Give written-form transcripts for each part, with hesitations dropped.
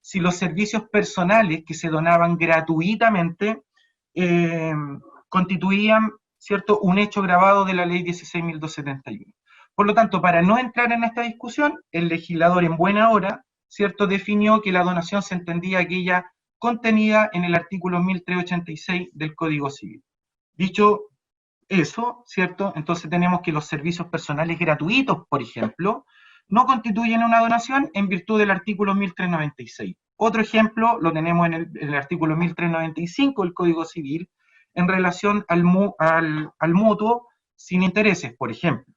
si los servicios personales que se donaban gratuitamente constituían, ¿cierto?, un hecho grabado de la ley 16.271. Por lo tanto, para no entrar en esta discusión, el legislador en buena hora, ¿cierto?, definió que la donación se entendía aquella contenida en el artículo 1386 del Código Civil. Dicho eso, ¿cierto?, entonces tenemos que los servicios personales gratuitos, por ejemplo, no constituyen una donación en virtud del artículo 1396. Otro ejemplo lo tenemos en el artículo 1395 del Código Civil, en relación al mutuo sin intereses, por ejemplo.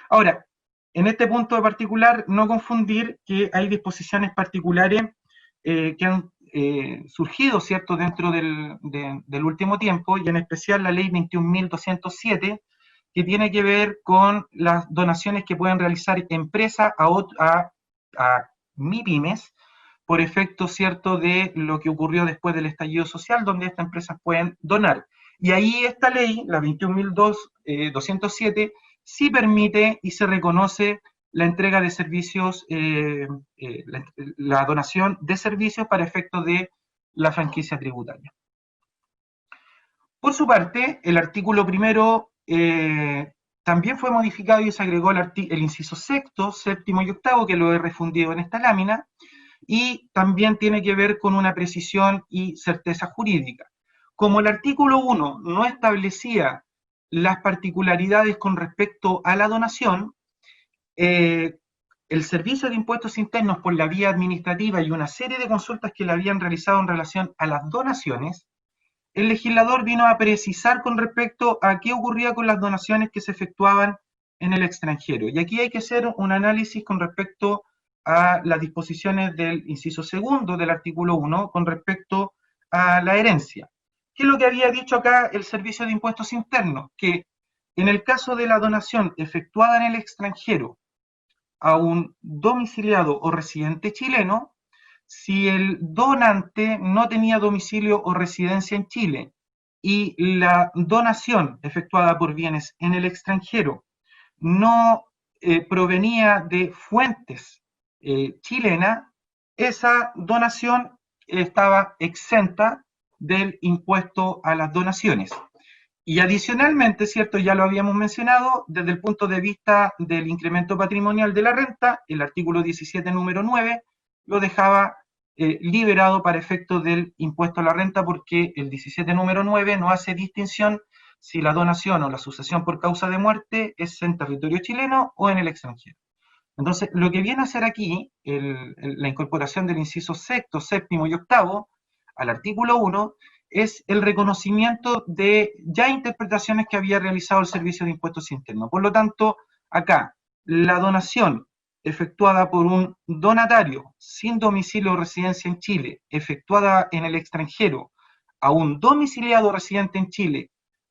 Ahora, en este punto de particular, no confundir que hay disposiciones particulares que han surgido, ¿cierto?, dentro del último tiempo, y en especial la ley 21.207, que tiene que ver con las donaciones que pueden realizar empresas a MIPYMES, por efecto, ¿cierto?, de lo que ocurrió después del estallido social, donde estas empresas pueden donar. Y ahí esta ley, la 21.207, sí permite y se reconoce la entrega de servicios, la donación de servicios para efectos de la franquicia tributaria. Por su parte, el artículo primero también fue modificado y se agregó el inciso sexto, séptimo y octavo, que lo he refundido en esta lámina, y también tiene que ver con una precisión y certeza jurídica. Como el artículo 1 no establecía las particularidades con respecto a la donación, el Servicio de Impuestos Internos, por la vía administrativa y una serie de consultas que le habían realizado en relación a las donaciones, el legislador vino a precisar con respecto a qué ocurría con las donaciones que se efectuaban en el extranjero. Y aquí hay que hacer un análisis con respecto a las disposiciones del inciso segundo del artículo 1 con respecto a la herencia. ¿Qué es lo que había dicho acá el Servicio de Impuestos Internos? Que en el caso de la donación efectuada en el extranjero a un domiciliado o residente chileno, si el donante no tenía domicilio o residencia en Chile y la donación efectuada por bienes en el extranjero no provenía de fuentes chilenas, esa donación estaba exenta del impuesto a las donaciones. Y adicionalmente, ¿cierto?, ya lo habíamos mencionado, desde el punto de vista del incremento patrimonial de la renta, el artículo 17, número 9, lo dejaba liberado para efectos del impuesto a la renta, porque el 17, número 9, no hace distinción si la donación o la sucesión por causa de muerte es en territorio chileno o en el extranjero. Entonces, lo que viene a hacer aquí, la incorporación del inciso sexto, séptimo y octavo al artículo 1, es el reconocimiento de ya interpretaciones que había realizado el Servicio de Impuestos Internos. Por lo tanto, acá, la donación efectuada por un donatario sin domicilio o residencia en Chile, efectuada en el extranjero, a un domiciliado residente en Chile,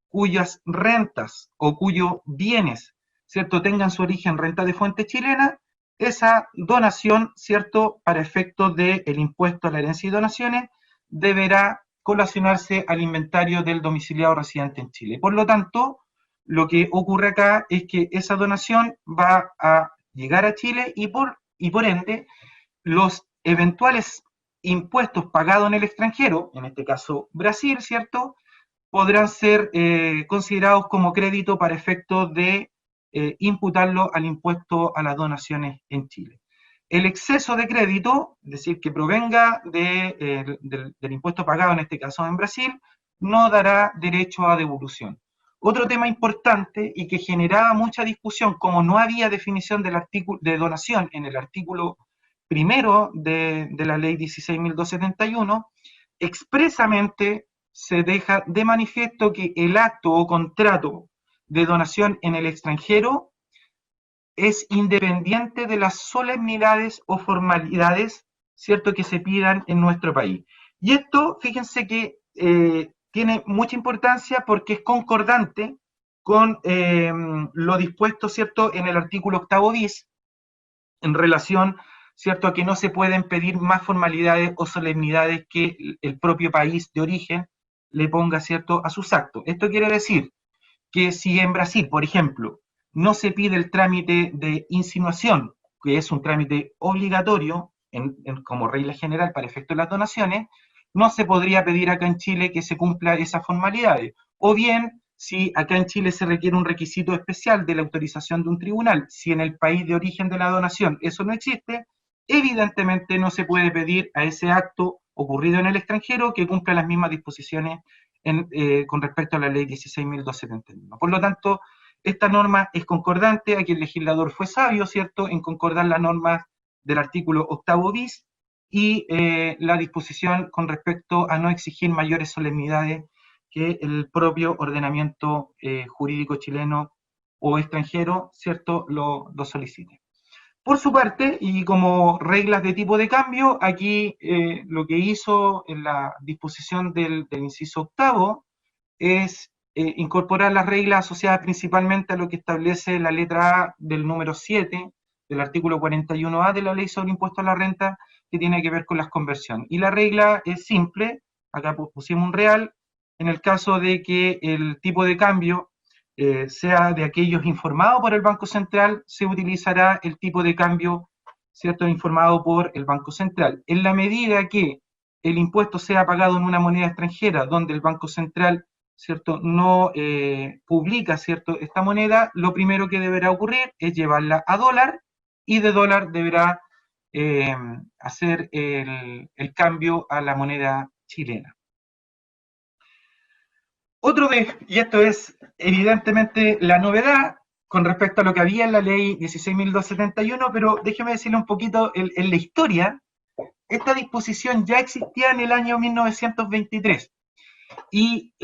cuyas rentas o cuyos bienes, ¿cierto?, tengan su origen renta de fuente chilena, esa donación, ¿cierto?, para efectos del impuesto a la herencia y donaciones, deberá colacionarse al inventario del domiciliado residente en Chile. Por lo tanto, lo que ocurre acá es que esa donación va a llegar a Chile y por ende, los eventuales impuestos pagados en el extranjero, en este caso Brasil, ¿cierto?, podrán ser considerados como crédito para efectos de imputarlo al impuesto a las donaciones en Chile. El exceso de crédito, es decir, que provenga del impuesto pagado, en este caso en Brasil, no dará derecho a devolución. Otro tema importante y que generaba mucha discusión, como no había definición del artículo de donación en el artículo primero de la ley 16.271, expresamente se deja de manifiesto que el acto o contrato de donación en el extranjero es independiente de las solemnidades o formalidades, ¿cierto?, que se pidan en nuestro país. Y esto, fíjense que tiene mucha importancia porque es concordante con lo dispuesto, ¿cierto?, en el artículo octavo bis, en relación, ¿cierto?, a que no se pueden pedir más formalidades o solemnidades que el propio país de origen le ponga, ¿cierto?, a sus actos. Esto quiere decir que si en Brasil, por ejemplo, no se pide el trámite de insinuación, que es un trámite obligatorio como regla general para efecto de las donaciones, no se podría pedir acá en Chile que se cumpla esas formalidades. O bien, si acá en Chile se requiere un requisito especial de la autorización de un tribunal, si en el país de origen de la donación eso no existe, evidentemente no se puede pedir a ese acto ocurrido en el extranjero que cumpla las mismas disposiciones con respecto a la ley 16.271. Por lo tanto, esta norma es concordante, aquí el legislador fue sabio, ¿cierto?, en concordar las normas del artículo 8 bis y la disposición con respecto a no exigir mayores solemnidades que el propio ordenamiento jurídico chileno o extranjero, ¿cierto?, lo solicite. Por su parte, y como reglas de tipo de cambio, aquí lo que hizo en la disposición del inciso octavo es incorporar las reglas asociadas principalmente a lo que establece la letra A del número 7 del artículo 41A de la ley sobre impuesto a la renta, que tiene que ver con las conversiones. Y la regla es simple, acá pusimos un real, en el caso de que el tipo de cambio sea de aquellos informados por el Banco Central, se utilizará el tipo de cambio, ¿cierto?, informado por el Banco Central. En la medida que el impuesto sea pagado en una moneda extranjera, donde el Banco Central, ¿cierto?, no publica, ¿cierto?, esta moneda, lo primero que deberá ocurrir es llevarla a dólar y de dólar deberá hacer el cambio a la moneda chilena. Y esto es evidentemente la novedad con respecto a lo que había en la ley 16.271, pero déjeme decirle un poquito en la historia, esta disposición ya existía en el año 1923 y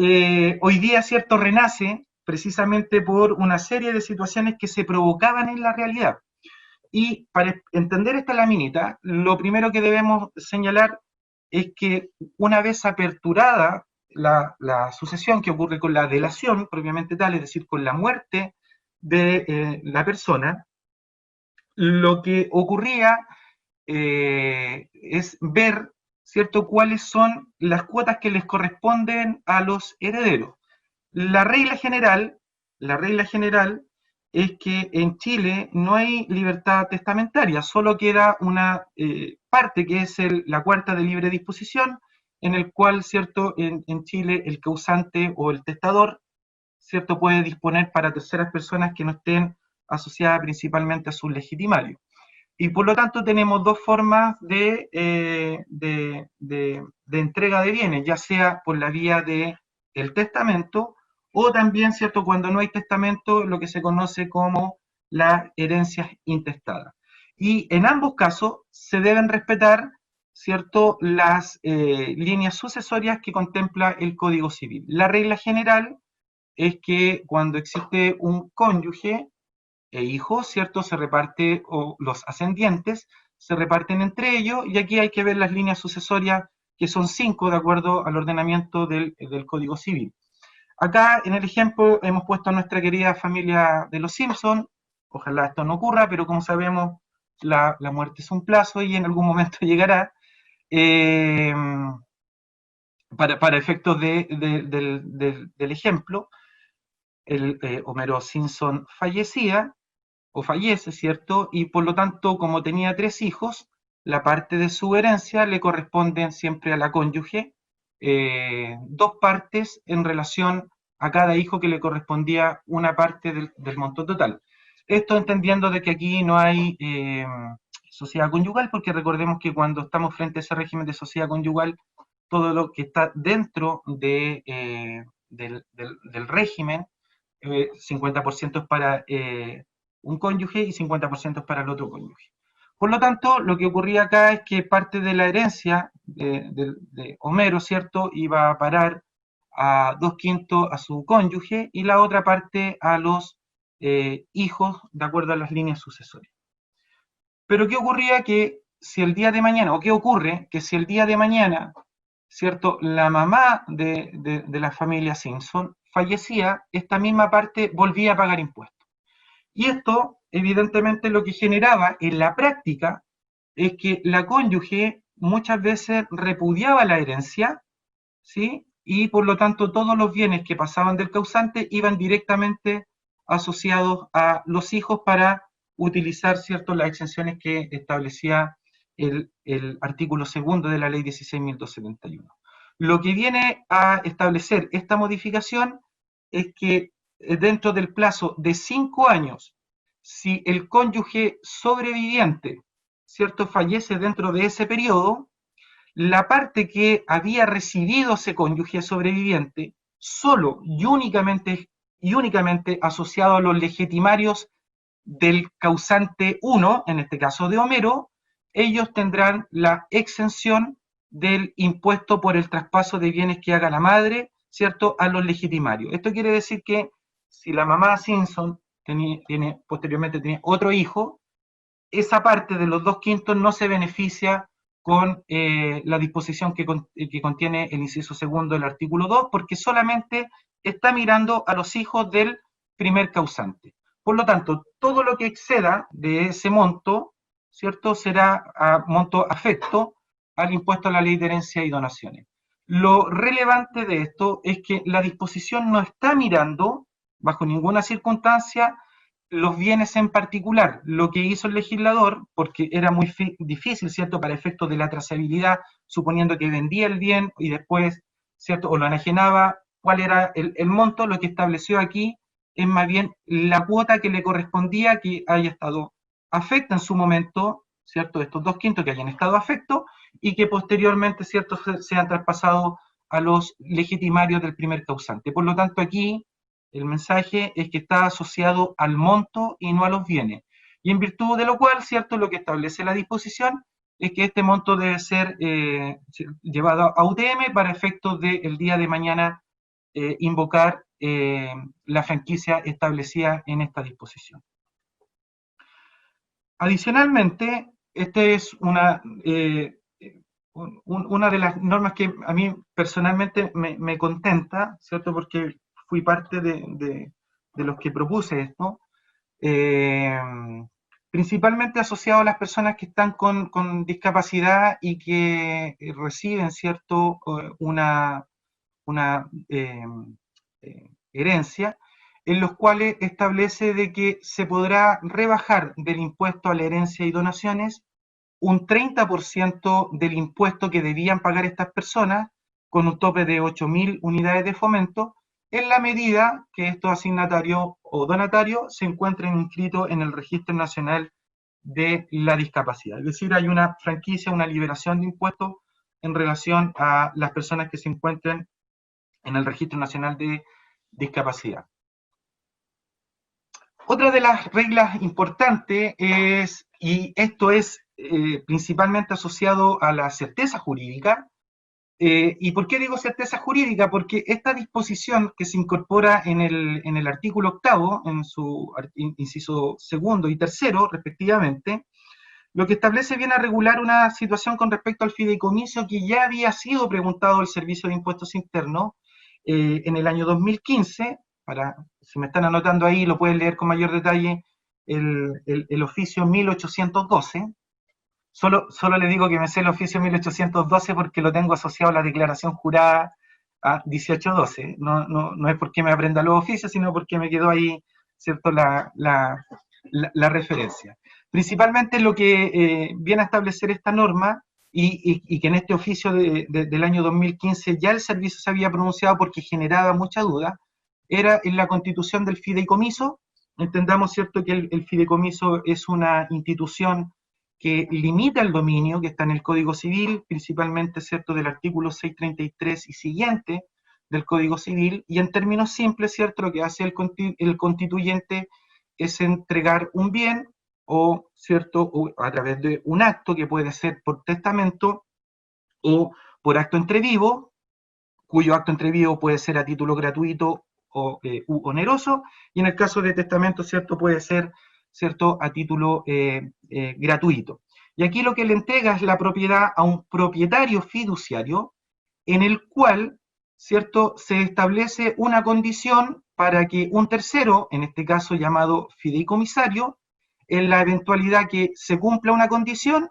hoy día, cierto, renace precisamente por una serie de situaciones que se provocaban en la realidad. Y para entender esta laminita, lo primero que debemos señalar es que una vez aperturada la sucesión que ocurre con la delación propiamente tal, es decir, con la muerte de la persona, lo que ocurría es ver, ¿cierto?, cuáles son las cuotas que les corresponden a los herederos. La regla general, la regla general es que en Chile no hay libertad testamentaria, solo queda una parte que es la cuarta de libre disposición, en el cual, ¿cierto?, en Chile el causante o el testador, ¿cierto?, puede disponer para terceras personas que no estén asociadas principalmente a sus legitimarios. Y por lo tanto tenemos dos formas de entrega de bienes, ya sea por la vía del testamento o también, ¿cierto?, cuando no hay testamento, lo que se conoce como las herencias intestadas. Y en ambos casos se deben respetar, ¿cierto?, las líneas sucesorias que contempla el Código Civil. La regla general es que cuando existe un cónyuge e hijos, ¿cierto?, se reparte, o los ascendientes se reparten entre ellos, y aquí hay que ver las líneas sucesorias, que son 5 de acuerdo al ordenamiento del Código Civil. Acá en el ejemplo hemos puesto a nuestra querida familia de los Simpson. Ojalá esto no ocurra, pero como sabemos, la muerte es un plazo y en algún momento llegará. Para efectos del ejemplo, Homero Simpson fallecía, o fallece, ¿cierto? Y por lo tanto, como tenía 3 hijos, la parte de su herencia le corresponden siempre a la cónyuge, 2 partes en relación a cada hijo que le correspondía una parte del monto total. Esto entendiendo de que aquí no hay sociedad conyugal, porque recordemos que cuando estamos frente a ese régimen de sociedad conyugal, todo lo que está dentro del régimen, 50% es para un cónyuge y 50% es para el otro cónyuge. Por lo tanto, lo que ocurría acá es que parte de la herencia de Homero, ¿cierto?, iba a parar a 2/5 a su cónyuge y la otra parte a los hijos de acuerdo a las líneas sucesorias. Pero ¿qué ocurría? Que si el día de mañana, o qué ocurre, que si el día de mañana, ¿cierto?, la mamá de la familia Simpson fallecía, esta misma parte volvía a pagar impuestos. Y esto, evidentemente, lo que generaba en la práctica es que la cónyuge muchas veces repudiaba la herencia, ¿sí? Y por lo tanto todos los bienes que pasaban del causante iban directamente asociados a los hijos para utilizar, ¿cierto?, las exenciones que establecía el artículo segundo de la ley 16.271. Lo que viene a establecer esta modificación es que dentro del plazo de 5 años, si el cónyuge sobreviviente, ¿cierto?, fallece dentro de ese periodo, la parte que había recibido ese cónyuge sobreviviente, solo y únicamente asociado a los legitimarios del causante 1, en este caso de Homero, ellos tendrán la exención del impuesto por el traspaso de bienes que haga la madre, ¿cierto?, a los legitimarios. Esto quiere decir que si la mamá Simpson posteriormente tiene otro hijo, esa parte de los 2/5 no se beneficia con la disposición que contiene el inciso segundo del artículo 2, porque solamente está mirando a los hijos del primer causante. Por lo tanto, todo lo que exceda de ese monto, ¿cierto?, será a monto afecto al impuesto a la ley de herencia y donaciones. Lo relevante de esto es que la disposición no está mirando, bajo ninguna circunstancia, los bienes en particular. Lo que hizo el legislador, porque era muy difícil, ¿cierto?, para efectos de la trazabilidad, suponiendo que vendía el bien y después, ¿cierto?, o lo enajenaba, cuál era el monto, lo que estableció aquí es más bien la cuota que le correspondía que haya estado afecta en su momento, ¿cierto?, estos 2/5 que hayan estado afectos y que posteriormente, ¿cierto?, sean traspasados a los legitimarios del primer causante. Por lo tanto, aquí el mensaje es que está asociado al monto y no a los bienes. Y en virtud de lo cual, ¿cierto?, lo que establece la disposición es que este monto debe ser llevado a UTM para efectos del día de mañana invocar la franquicia establecida en esta disposición. Adicionalmente, esta es una de las normas que a mí personalmente me contenta, ¿cierto?, porque fui parte de los que propuse esto, principalmente asociado a las personas que están con discapacidad y que reciben, ¿cierto?, una herencia, en los cuales establece de que se podrá rebajar del impuesto a la herencia y donaciones un 30% del impuesto que debían pagar estas personas, con un tope de 8.000 unidades de fomento, en la medida que estos asignatarios o donatarios se encuentren inscritos en el Registro Nacional de la Discapacidad. Es decir, hay una franquicia, una liberación de impuestos en relación a las personas que se encuentren en el Registro Nacional de Discapacidad. Otra de las reglas importantes es, y esto es principalmente asociado a la certeza jurídica, ¿y por qué digo certeza jurídica? Porque esta disposición que se incorpora en el artículo 8, en su inciso segundo y tercero, respectivamente, lo que establece viene a regular una situación con respecto al fideicomiso que ya había sido preguntado al Servicio de Impuestos Internos en el año 2015, si me están anotando ahí, lo pueden leer con mayor detalle, el oficio 1812. Solo le digo que me sé el oficio 1812 porque lo tengo asociado a la declaración jurada a 1812. No es porque me aprenda los oficios, sino porque me quedó ahí, ¿cierto?, la referencia. Principalmente lo que viene a establecer esta norma y que en este oficio del año 2015 ya el servicio se había pronunciado porque generaba mucha duda, era en la constitución del fideicomiso. Entendamos, ¿cierto?, que el fideicomiso es una institución que limita el dominio, que está en el Código Civil, principalmente, ¿cierto?, del artículo 633 y siguiente del Código Civil, y en términos simples, ¿cierto?, lo que hace el constituyente es entregar un bien o, ¿cierto?, o a través de un acto que puede ser por testamento o por acto entre vivo, cuyo acto entre vivo puede ser a título gratuito o oneroso, y en el caso de testamento, ¿cierto?, puede ser, ¿cierto?, a título gratuito. Y aquí lo que le entrega es la propiedad a un propietario fiduciario en el cual, ¿cierto?, se establece una condición para que un tercero, en este caso llamado fideicomisario, en la eventualidad que se cumpla una condición,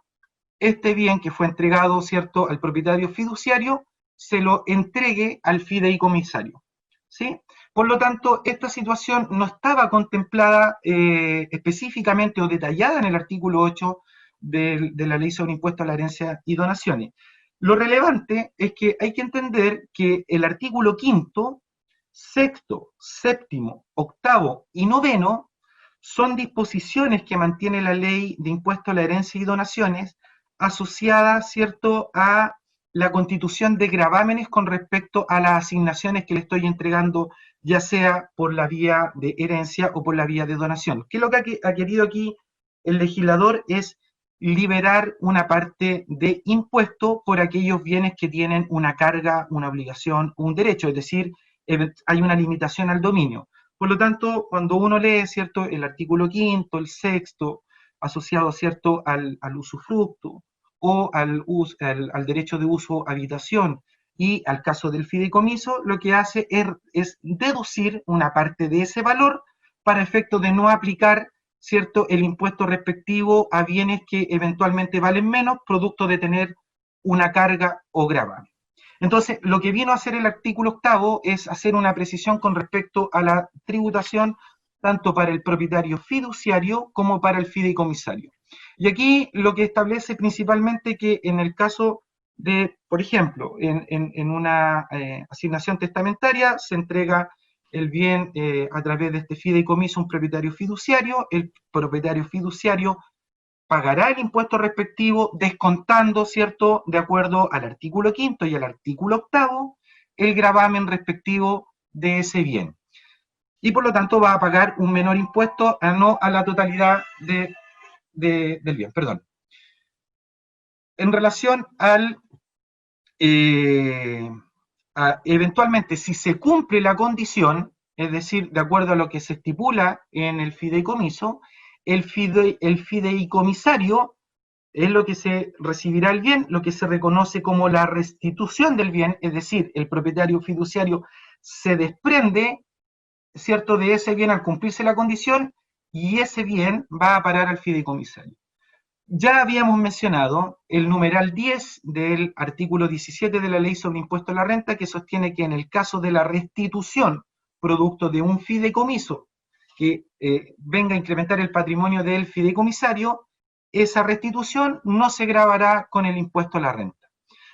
este bien que fue entregado, ¿cierto?, al propietario fiduciario, se lo entregue al fideicomisario, ¿sí? Por lo tanto, esta situación no estaba contemplada específicamente o detallada en el artículo 8 de la ley sobre impuestos a la herencia y donaciones. Lo relevante es que hay que entender que el artículo quinto, sexto, séptimo, octavo y noveno son disposiciones que mantiene la ley de impuesto a la herencia y donaciones asociadas, ¿cierto?, a la constitución de gravámenes con respecto a las asignaciones que le estoy entregando, ya sea por la vía de herencia o por la vía de donación. ¿Qué es lo que ha querido aquí el legislador? Es liberar una parte de impuesto por aquellos bienes que tienen una carga, una obligación, un derecho, es decir, hay una limitación al dominio. Por lo tanto, cuando uno lee, ¿cierto?, el artículo quinto, el sexto, asociado, ¿cierto?, al usufructo o al derecho de uso habitación y al caso del fideicomiso, lo que hace es deducir una parte de ese valor para efecto de no aplicar, ¿cierto?, el impuesto respectivo a bienes que eventualmente valen menos, producto de tener una carga o gravamen. Entonces, lo que vino a hacer el artículo octavo es hacer una precisión con respecto a la tributación tanto para el propietario fiduciario como para el fideicomisario. Y aquí lo que establece principalmente que en el caso de, por ejemplo, en una asignación testamentaria se entrega el bien a través de este fideicomiso a un propietario fiduciario, el propietario fiduciario pagará el impuesto respectivo descontando, ¿cierto?, de acuerdo al artículo quinto y al artículo octavo, el gravamen respectivo de ese bien. Y por lo tanto va a pagar un menor impuesto, no a la totalidad del bien, perdón. En relación eventualmente, si se cumple la condición, es decir, de acuerdo a lo que se estipula en el fideicomiso, el fideicomisario es lo que se recibirá el bien, lo que se reconoce como la restitución del bien, es decir, el propietario fiduciario se desprende, ¿cierto?, de ese bien al cumplirse la condición y ese bien va a parar al fideicomisario. Ya habíamos mencionado el numeral 10 del artículo 17 de la Ley sobre Impuesto a la Renta, que sostiene que en el caso de la restitución producto de un fideicomiso que venga a incrementar el patrimonio del fideicomisario, esa restitución no se gravará con el impuesto a la renta.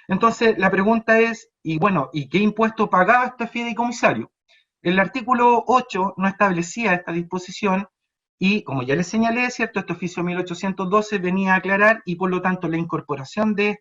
Entonces, la pregunta es, y bueno, ¿y qué impuesto pagaba este fideicomisario? El artículo 8 no establecía esta disposición y, como ya les señalé, ¿cierto?, este oficio 1812 venía a aclarar y, por lo tanto, la incorporación de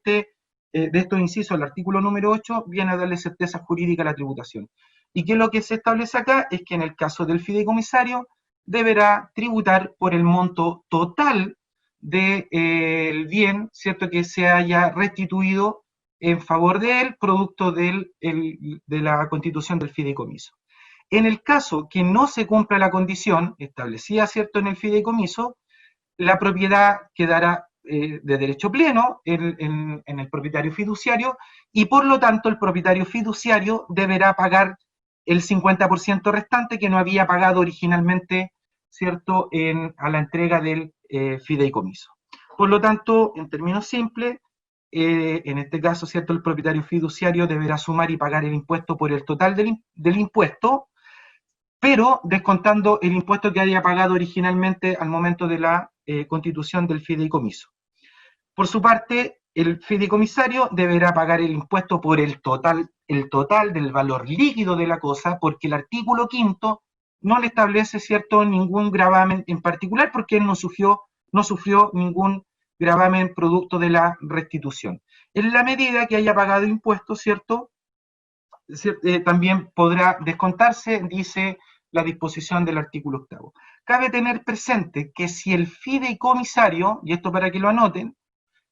estos incisos al artículo número 8 viene a darle certeza jurídica a la tributación. ¿Y qué es lo que se establece acá? Es que en el caso del fideicomisario deberá tributar por el monto total del bien, ¿cierto?, que se haya restituido en favor de él, producto de la constitución del fideicomiso. En el caso que no se cumpla la condición establecida, ¿cierto?, en el fideicomiso, la propiedad quedará de derecho pleno en el propietario fiduciario y por lo tanto el propietario fiduciario deberá pagar el 50% restante que no había pagado originalmente, ¿cierto?, a la entrega del fideicomiso. Por lo tanto, en términos simples, en este caso, ¿cierto?, el propietario fiduciario deberá sumar y pagar el impuesto por el total del impuesto, pero descontando el impuesto que haya pagado originalmente al momento de la constitución del fideicomiso. Por su parte, el fideicomisario deberá pagar el impuesto por el total del valor líquido de la cosa, porque el artículo quinto no le establece, ¿cierto?, ningún gravamen en particular, porque él no sufrió ningún gravamen producto de la restitución. En la medida que haya pagado impuestos, ¿cierto?, también podrá descontarse, dice la disposición del artículo octavo. Cabe tener presente que si el fideicomisario, y esto para que lo anoten,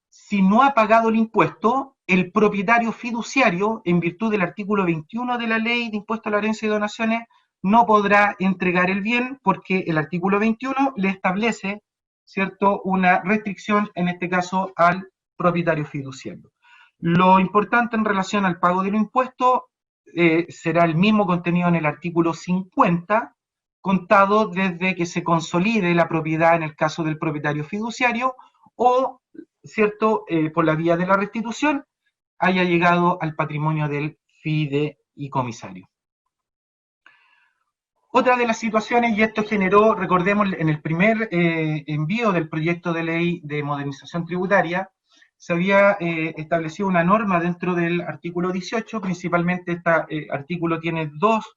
si no ha pagado el impuesto, el propietario fiduciario, en virtud del artículo 21 de la Ley de Impuesto a la Herencia y Donaciones, no podrá entregar el bien porque el artículo 21 le establece, ¿cierto?, una restricción, en este caso, al propietario fiduciario. Lo importante en relación al pago del impuesto será el mismo contenido en el artículo 50, contado desde que se consolide la propiedad en el caso del propietario fiduciario o, ¿cierto?, por la vía de la restitución, haya llegado al patrimonio del fideicomisario. Otra de las situaciones, y esto generó, recordemos, en el primer envío del proyecto de ley de modernización tributaria, se había establecido una norma dentro del artículo 18, principalmente este artículo tiene dos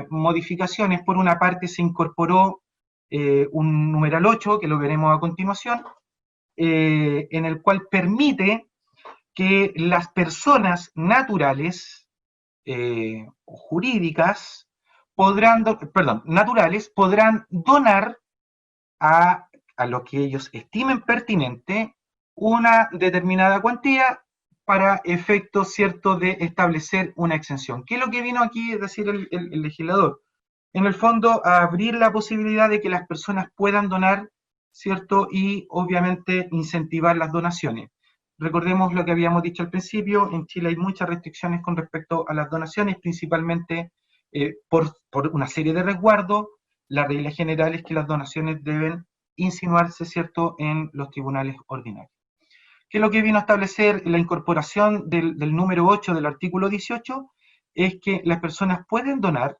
modificaciones. Por una parte se incorporó un numeral 8, que lo veremos a continuación, en el cual permite que las personas naturales o jurídicas naturales podrán donar a, a lo que ellos estimen pertinente una determinada cuantía para efectos, ¿cierto?, de establecer una exención. ¿Qué es lo que vino aquí a decir el legislador? En el fondo, a abrir la posibilidad de que las personas puedan donar, ¿cierto? Y obviamente incentivar las donaciones. Recordemos lo que habíamos dicho al principio, en Chile hay muchas restricciones con respecto a las donaciones, principalmente por una serie de resguardos. La regla general es que las donaciones deben insinuarse, ¿cierto?, en los tribunales ordinarios. ¿Qué es lo que vino a establecer la incorporación del número 8 del artículo 18? Es que las personas pueden donar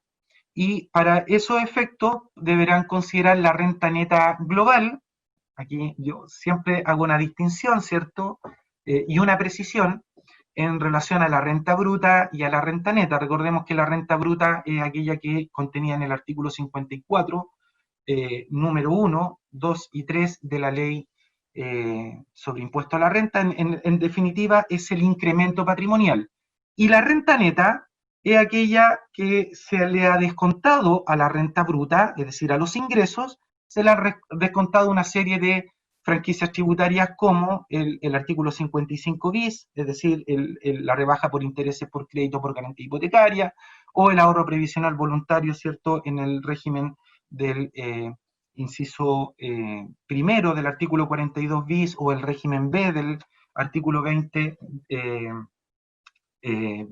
y para esos efectos deberán considerar la renta neta global. Aquí yo siempre hago una distinción, ¿cierto? Y una precisión en relación a la renta bruta y a la renta neta. Recordemos que la renta bruta es aquella que contenía en el artículo 54, número 1, 2 y 3 de la ley sobre impuesto a la renta. En definitiva, es el incremento patrimonial. Y la renta neta es aquella que se le ha descontado a la renta bruta, es decir, a los ingresos, se le ha descontado una serie de franquicias tributarias como el artículo 55 bis, es decir, la rebaja por intereses por crédito por garantía hipotecaria, o el ahorro previsional voluntario, ¿cierto?, en el régimen del inciso primero del artículo 42 bis, o el régimen B del artículo 20,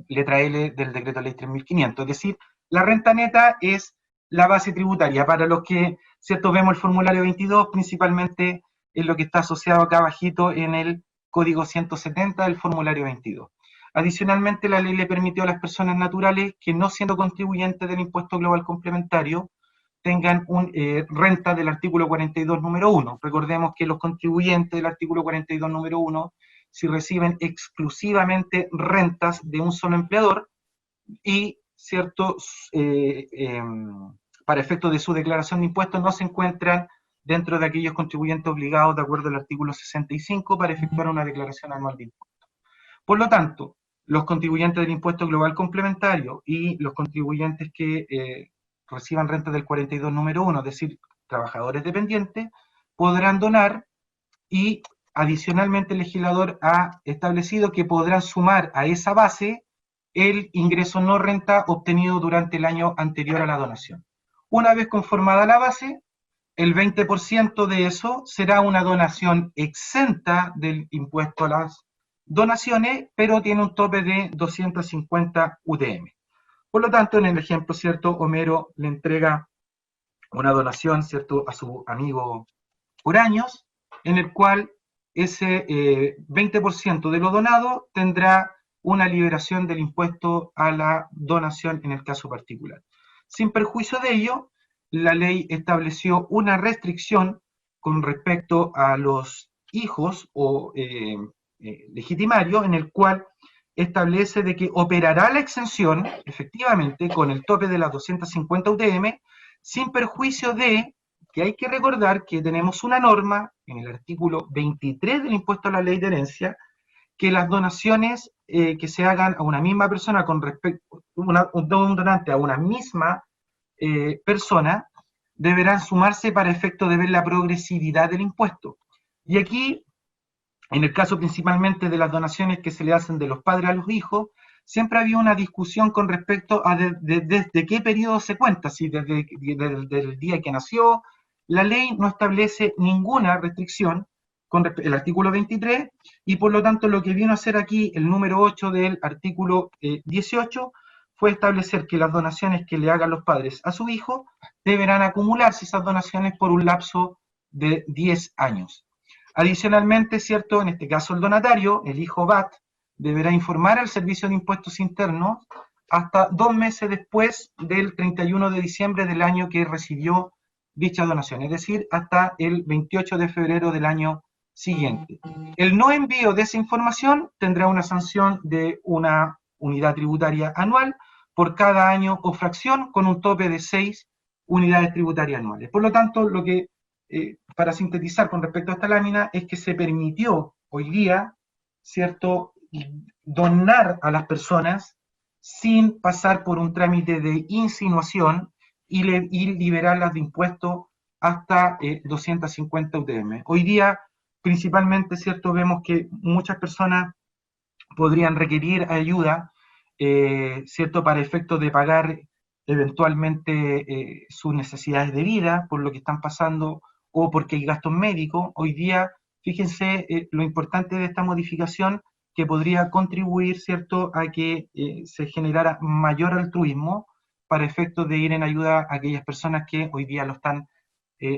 letra L del decreto ley 3500. Es decir, la renta neta es la base tributaria. Para los que, ¿cierto?, vemos el formulario 22, principalmente es lo que está asociado acá abajito en el código 170 del formulario 22. Adicionalmente, la ley le permitió a las personas naturales que, no siendo contribuyentes del impuesto global complementario, tengan renta del artículo 42 número 1. Recordemos que los contribuyentes del artículo 42 número 1, si reciben exclusivamente rentas de un solo empleador y, ¿cierto?, para efectos de su declaración de impuestos, no se encuentran dentro de aquellos contribuyentes obligados de acuerdo al artículo 65 para efectuar una declaración anual de impuestos. Por lo tanto, los contribuyentes del impuesto global complementario y los contribuyentes que reciban renta del 42 número 1, es decir, trabajadores dependientes, podrán donar, y adicionalmente el legislador ha establecido que podrán sumar a esa base el ingreso no renta obtenido durante el año anterior a la donación. Una vez conformada la base, el 20% de eso será una donación exenta del impuesto a las donaciones, pero tiene un tope de 250 UTM. Por lo tanto, en el ejemplo, ¿cierto?, Homero le entrega una donación, ¿cierto?, a su amigo Uraños, en el cual ese 20% de lo donado tendrá una liberación del impuesto a la donación en el caso particular. Sin perjuicio de ello, la ley estableció una restricción con respecto a los hijos o legitimarios, en el cual establece de que operará la exención, efectivamente, con el tope de las 250 UTM, sin perjuicio de que hay que recordar que tenemos una norma en el artículo 23 del impuesto a la ley de herencia, que las donaciones que se hagan a una misma persona con respecto a un donante a una misma persona deberán sumarse para efecto de ver la progresividad del impuesto. Y aquí, en el caso principalmente de las donaciones que se le hacen de los padres a los hijos, siempre había una discusión con respecto a desde qué periodo se cuenta, si desde el día que nació. La ley no establece ninguna restricción con el artículo 23, y por lo tanto lo que vino a hacer aquí el número 8 del artículo 18 fue establecer que las donaciones que le hagan los padres a su hijo deberán acumularse esas donaciones por un lapso de 10 años. Adicionalmente, ¿cierto?, en este caso el donatario, el hijo VAT, deberá informar al Servicio de Impuestos Internos hasta 2 meses después del 31 de diciembre del año que recibió dicha donación, es decir, hasta el 28 de febrero del año siguiente. El no envío de esa información tendrá una sanción de una unidad tributaria anual por cada año o fracción, con un tope de 6 unidades tributarias anuales. Por lo tanto, lo que, para sintetizar con respecto a esta lámina, es que se permitió hoy día, ¿cierto?, donar a las personas sin pasar por un trámite de insinuación y liberarlas de impuestos hasta 250 UTM. Hoy día, principalmente, ¿cierto?, vemos que muchas personas podrían requerir ayuda, ¿cierto?, para efectos de pagar eventualmente sus necesidades de vida por lo que están pasando o porque hay gastos médicos. Hoy día, fíjense lo importante de esta modificación, que podría contribuir, ¿cierto?, a que se generara mayor altruismo para efectos de ir en ayuda a aquellas personas que hoy día lo están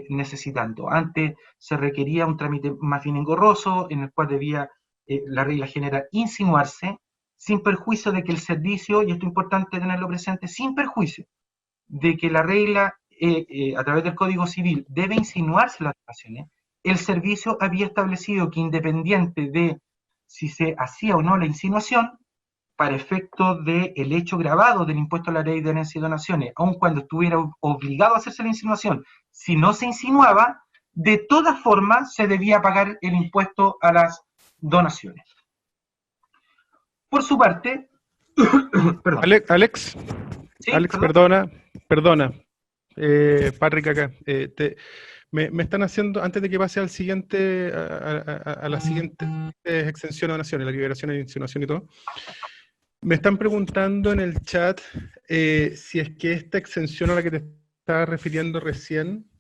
necesitando. Antes se requería un trámite más bien engorroso, en el cual debía la regla general insinuarse, sin perjuicio de que el servicio, y esto es importante tenerlo presente, sin perjuicio de que la regla a través del Código Civil debe insinuarse las donaciones, el servicio había establecido que, independiente de si se hacía o no la insinuación, para efectos del hecho grabado del impuesto a la ley de herencia y donaciones, aun cuando estuviera obligado a hacerse la insinuación, si no se insinuaba, de todas formas se debía pagar el impuesto a las donaciones. Por su parte, perdón. Alex, ¿sí? Alex, ¿Perdón? perdona, Patrick acá, me están haciendo, antes de que pase al siguiente, a la siguiente exención a donaciones, la liberación de insinuación y todo, me están preguntando en el chat si es que esta exención a la que te estaba refiriendo recién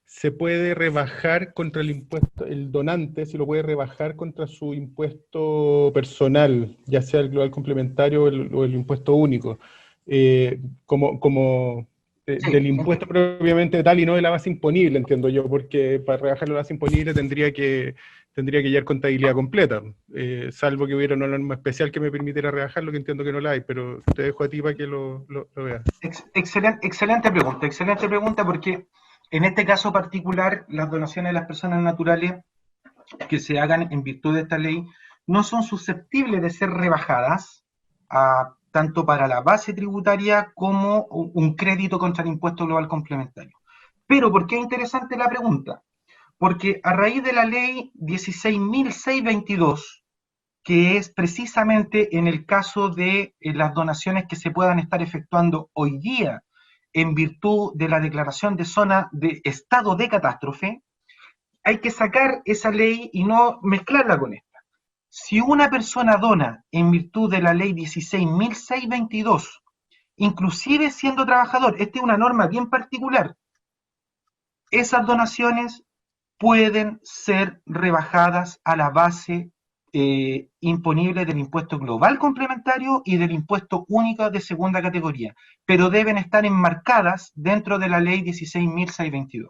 se puede rebajar contra el impuesto, el donante, si lo puede rebajar contra su impuesto personal, ya sea el global complementario o el impuesto único, sí, del impuesto propiamente tal y no de la base imponible, entiendo yo, porque para rebajar la base imponible tendría que llevar contabilidad completa, salvo que hubiera una norma especial que me permitiera rebajarlo, que entiendo que no la hay, pero te dejo a ti para que lo veas. Excelente pregunta, porque en este caso particular, las donaciones de las personas naturales que se hagan en virtud de esta ley no son susceptibles de ser rebajadas, tanto para la base tributaria como un crédito contra el impuesto global complementario. Pero, ¿por qué es interesante la pregunta? Porque a raíz de la ley 16.622, que es precisamente en el caso de las donaciones que se puedan estar efectuando hoy día en virtud de la declaración de zona de estado de catástrofe, hay que sacar esa ley y no mezclarla con esta. Si una persona dona en virtud de la ley 16.622, inclusive siendo trabajador, esta es una norma bien particular, esas donaciones pueden ser rebajadas a la base imponible del impuesto global complementario y del impuesto único de segunda categoría, pero deben estar enmarcadas dentro de la ley 16.622,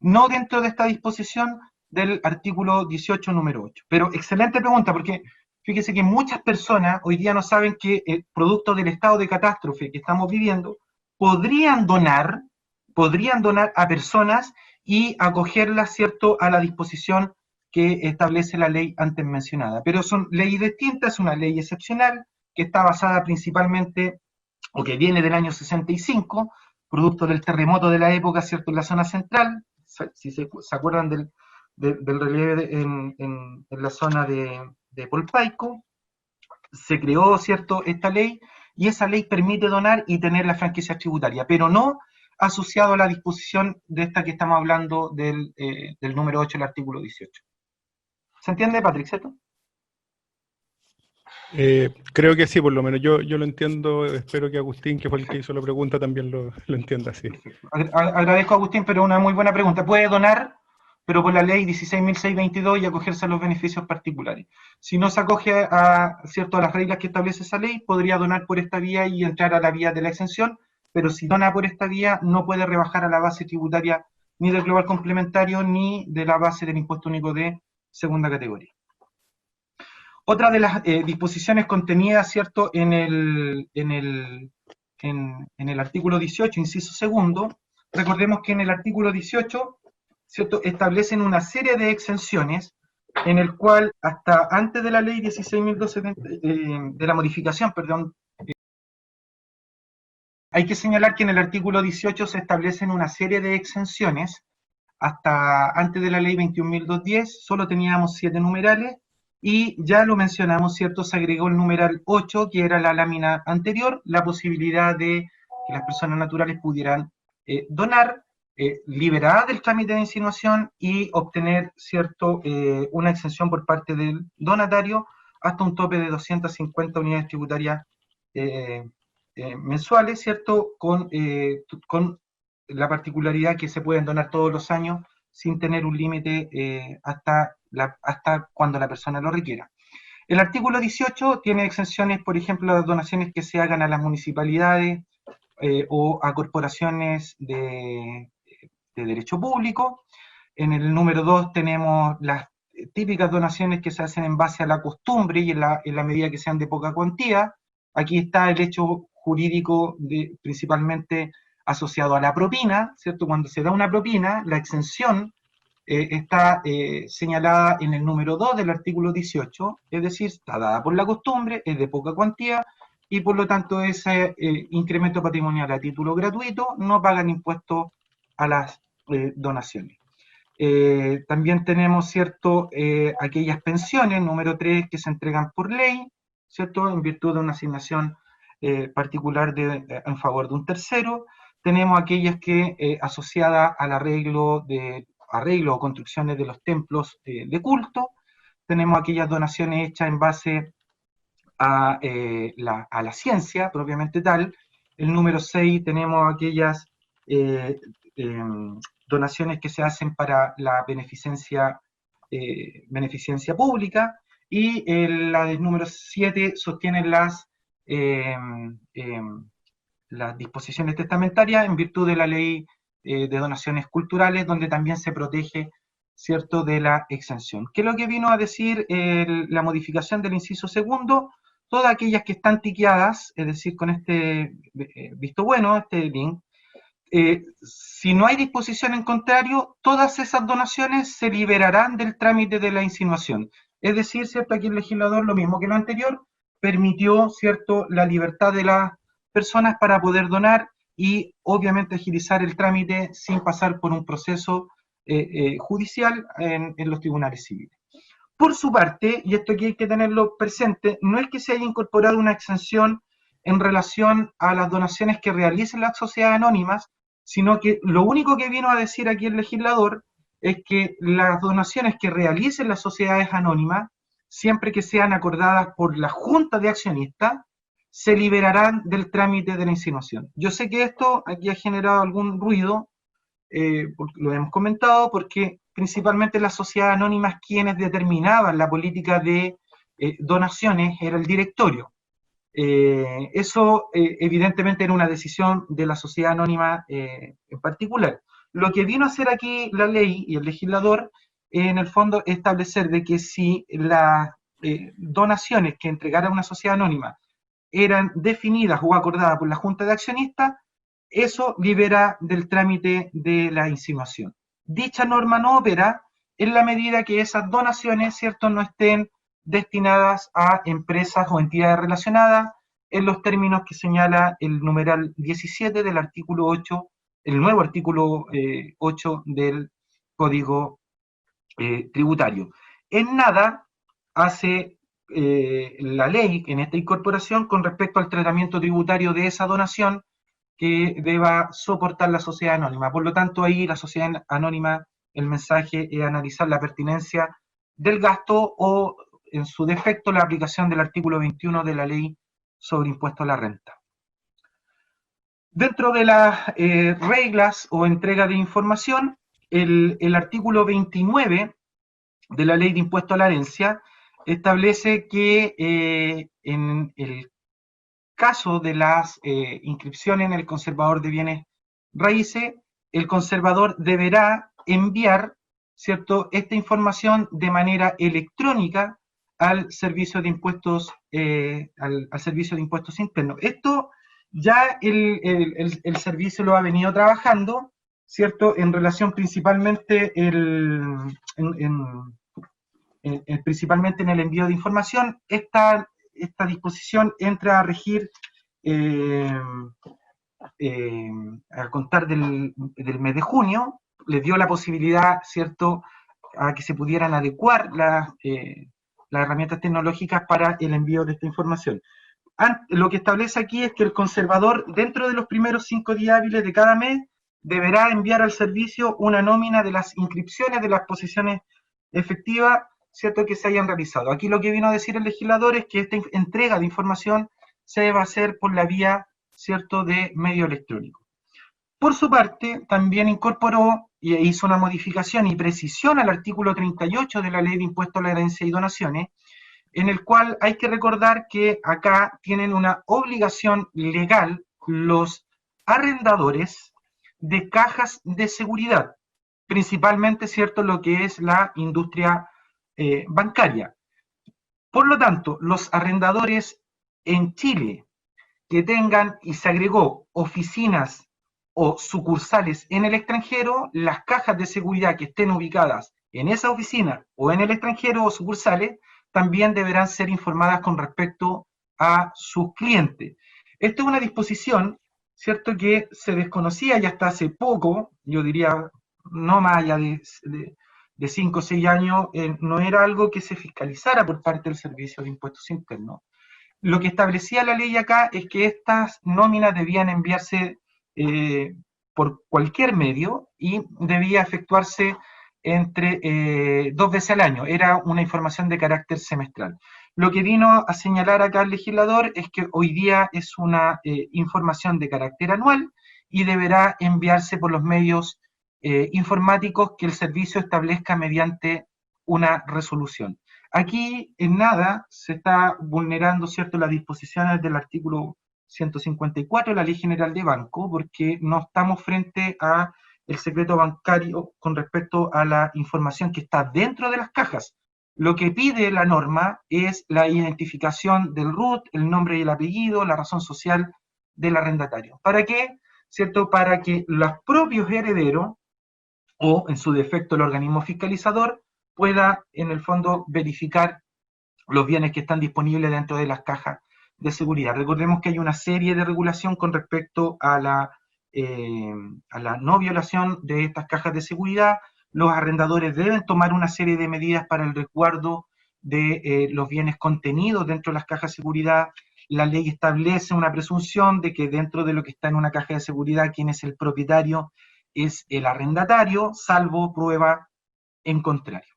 no dentro de esta disposición del artículo 18, número 8. Pero excelente pregunta, porque fíjese que muchas personas hoy día no saben que, producto del estado de catástrofe que estamos viviendo, podrían donar a personas y acogerlas, ¿cierto?, a la disposición que establece la ley antes mencionada. Pero son leyes distintas, es una ley excepcional que está basada principalmente, o que viene del año 65, producto del terremoto de la época, ¿cierto?, en la zona central, si se acuerdan del relieve en la zona de Polpaico, se creó, ¿cierto?, esta ley, y esa ley permite donar y tener la franquicia tributaria, pero no asociado a la disposición de esta que estamos hablando del número 8 del artículo 18. ¿Se entiende, Patrick, cierto? Creo que sí, por lo menos. Yo lo entiendo, espero que Agustín, que fue el que hizo la pregunta, también lo entienda así. Agradezco a Agustín, pero una muy buena pregunta. Puede donar, pero por la ley 16.622 y acogerse a los beneficios particulares. Si no se acoge ¿cierto?, a las reglas que establece esa ley, podría donar por esta vía y entrar a la vía de la exención, pero si dona por esta vía, no puede rebajar a la base tributaria ni del global complementario ni de la base del impuesto único de segunda categoría. Otra de las disposiciones contenidas, ¿cierto?, en el artículo 18, inciso segundo, recordemos que en el artículo 18, ¿cierto?, establecen una serie de exenciones en el cual hasta antes de la ley 16.270, de la modificación, perdón, hay que señalar que en el artículo 18 se establecen una serie de exenciones. Hasta antes de la ley 21.210 solo teníamos 7 numerales y ya lo mencionamos, ¿cierto? Se agregó el numeral 8, que era la lámina anterior, la posibilidad de que las personas naturales pudieran donar, liberada del trámite de insinuación y obtener, ¿cierto?, una exención por parte del donatario hasta un tope de 250 unidades tributarias mensuales, ¿cierto?, con la particularidad que se pueden donar todos los años sin tener un límite hasta cuando la persona lo requiera. El artículo 18 tiene exenciones, por ejemplo, las donaciones que se hagan a las municipalidades o a corporaciones de derecho público. En el número 2 tenemos las típicas donaciones que se hacen en base a la costumbre y en la medida que sean de poca cuantía. Aquí está el hecho jurídico principalmente asociado a la propina, ¿cierto? Cuando se da una propina, la exención está señalada en el número 2 del artículo 18, es decir, está dada por la costumbre, es de poca cuantía, y por lo tanto ese incremento patrimonial a título gratuito no pagan impuestos a las donaciones. También tenemos, ¿cierto?, aquellas pensiones, número 3, que se entregan por ley, ¿cierto?, en virtud de una asignación particular en favor de un tercero. Tenemos aquellas que asociadas al arreglo o construcciones de los templos de culto. Tenemos aquellas donaciones hechas en base a la ciencia propiamente tal. El número 6 tenemos aquellas donaciones que se hacen para la beneficencia pública, y la del número 7 sostiene las disposiciones testamentarias en virtud de la ley de donaciones culturales, donde también se protege, ¿cierto?, de la exención. ¿Qué es lo que vino a decir la modificación del inciso segundo? Todas aquellas que están tiqueadas, es decir, con este visto bueno, este link, si no hay disposición en contrario, todas esas donaciones se liberarán del trámite de la insinuación. Es decir, ¿cierto?, aquí el legislador, lo mismo que lo anterior, permitió, ¿cierto?, la libertad de las personas para poder donar y obviamente agilizar el trámite sin pasar por un proceso judicial en los tribunales civiles. Por su parte, y esto aquí hay que tenerlo presente, no es que se haya incorporado una exención en relación a las donaciones que realicen las sociedades anónimas, sino que lo único que vino a decir aquí el legislador es que las donaciones que realicen las sociedades anónimas, siempre que sean acordadas por la junta de accionistas, se liberarán del trámite de la insinuación. Yo sé que esto aquí ha generado algún ruido, lo hemos comentado, porque principalmente las sociedades anónimas quienes determinaban la política de donaciones era el directorio. Eso evidentemente era una decisión de la sociedad anónima en particular. Lo que vino a hacer aquí la ley y el legislador, en el fondo, establecer de que si las donaciones que entregara una sociedad anónima eran definidas o acordadas por la Junta de Accionistas, eso libera del trámite de la insinuación. Dicha norma no opera en la medida que esas donaciones, ¿cierto?, no estén destinadas a empresas o entidades relacionadas en los términos que señala el numeral 17 del artículo 8, el nuevo artículo 8 del Código Tributario. En nada hace la ley en esta incorporación con respecto al tratamiento tributario de esa donación que deba soportar la sociedad anónima. Por lo tanto, ahí la sociedad anónima, el mensaje es analizar la pertinencia del gasto o, en su defecto, la aplicación del artículo 21 de la ley sobre impuesto a la renta. Dentro de las reglas o entrega de información, el artículo 29 de la ley de impuesto a la herencia establece que en el caso de las inscripciones en el conservador de bienes raíces, el conservador deberá enviar, ¿cierto?, esta información de manera electrónica al servicio de impuestos, al servicio de impuestos internos. Esto ya el servicio lo ha venido trabajando, ¿cierto? En relación principalmente principalmente en el envío de información. Esta disposición entra a regir al contar del mes de junio, les dio la posibilidad, ¿cierto?, a que se pudieran adecuar las herramientas tecnológicas para el envío de esta información. Lo que establece aquí es que el conservador, dentro de los primeros 5 días hábiles de cada mes, deberá enviar al servicio una nómina de las inscripciones de las posiciones efectivas, ¿cierto?, que se hayan realizado. Aquí lo que vino a decir el legislador es que esta entrega de información se va a hacer por la vía, ¿cierto?, de medio electrónico. Por su parte, también incorporó e hizo una modificación y precisión al artículo 38 de la Ley de Impuestos a la Herencia y Donaciones, en el cual hay que recordar que acá tienen una obligación legal los arrendadores de cajas de seguridad, principalmente, ¿cierto?, lo que es la industria bancaria. Por lo tanto, los arrendadores en Chile que tengan, y se agregó, oficinas o sucursales en el extranjero, las cajas de seguridad que estén ubicadas en esa oficina o en el extranjero o sucursales, también deberán ser informadas con respecto a sus clientes. Esta es una disposición, ¿cierto?, que se desconocía ya hasta hace poco, yo diría no más allá de 5 o 6 años, no era algo que se fiscalizara por parte del Servicio de Impuestos Internos. Lo que establecía la ley acá es que estas nóminas debían enviarse por cualquier medio y debía efectuarse entre 2 veces al año. Era una información de carácter semestral. Lo que vino a señalar acá el legislador es que hoy día es una información de carácter anual y deberá enviarse por los medios informáticos que el servicio establezca mediante una resolución. Aquí en nada se está vulnerando, ¿cierto?, las disposiciones del artículo 154 de la Ley General de Banco, porque no estamos frente a el secreto bancario con respecto a la información que está dentro de las cajas. Lo que pide la norma es la identificación del RUT, el nombre y el apellido, la razón social del arrendatario. ¿Para qué? ¿Cierto? Para que los propios herederos, o en su defecto el organismo fiscalizador, pueda en el fondo verificar los bienes que están disponibles dentro de las cajas de seguridad. Recordemos que hay una serie de regulación con respecto a la no violación de estas cajas de seguridad. Los arrendadores deben tomar una serie de medidas para el resguardo de los bienes contenidos dentro de las cajas de seguridad. La ley establece una presunción de que dentro de lo que está en una caja de seguridad, quien es el propietario es el arrendatario, salvo prueba en contrario.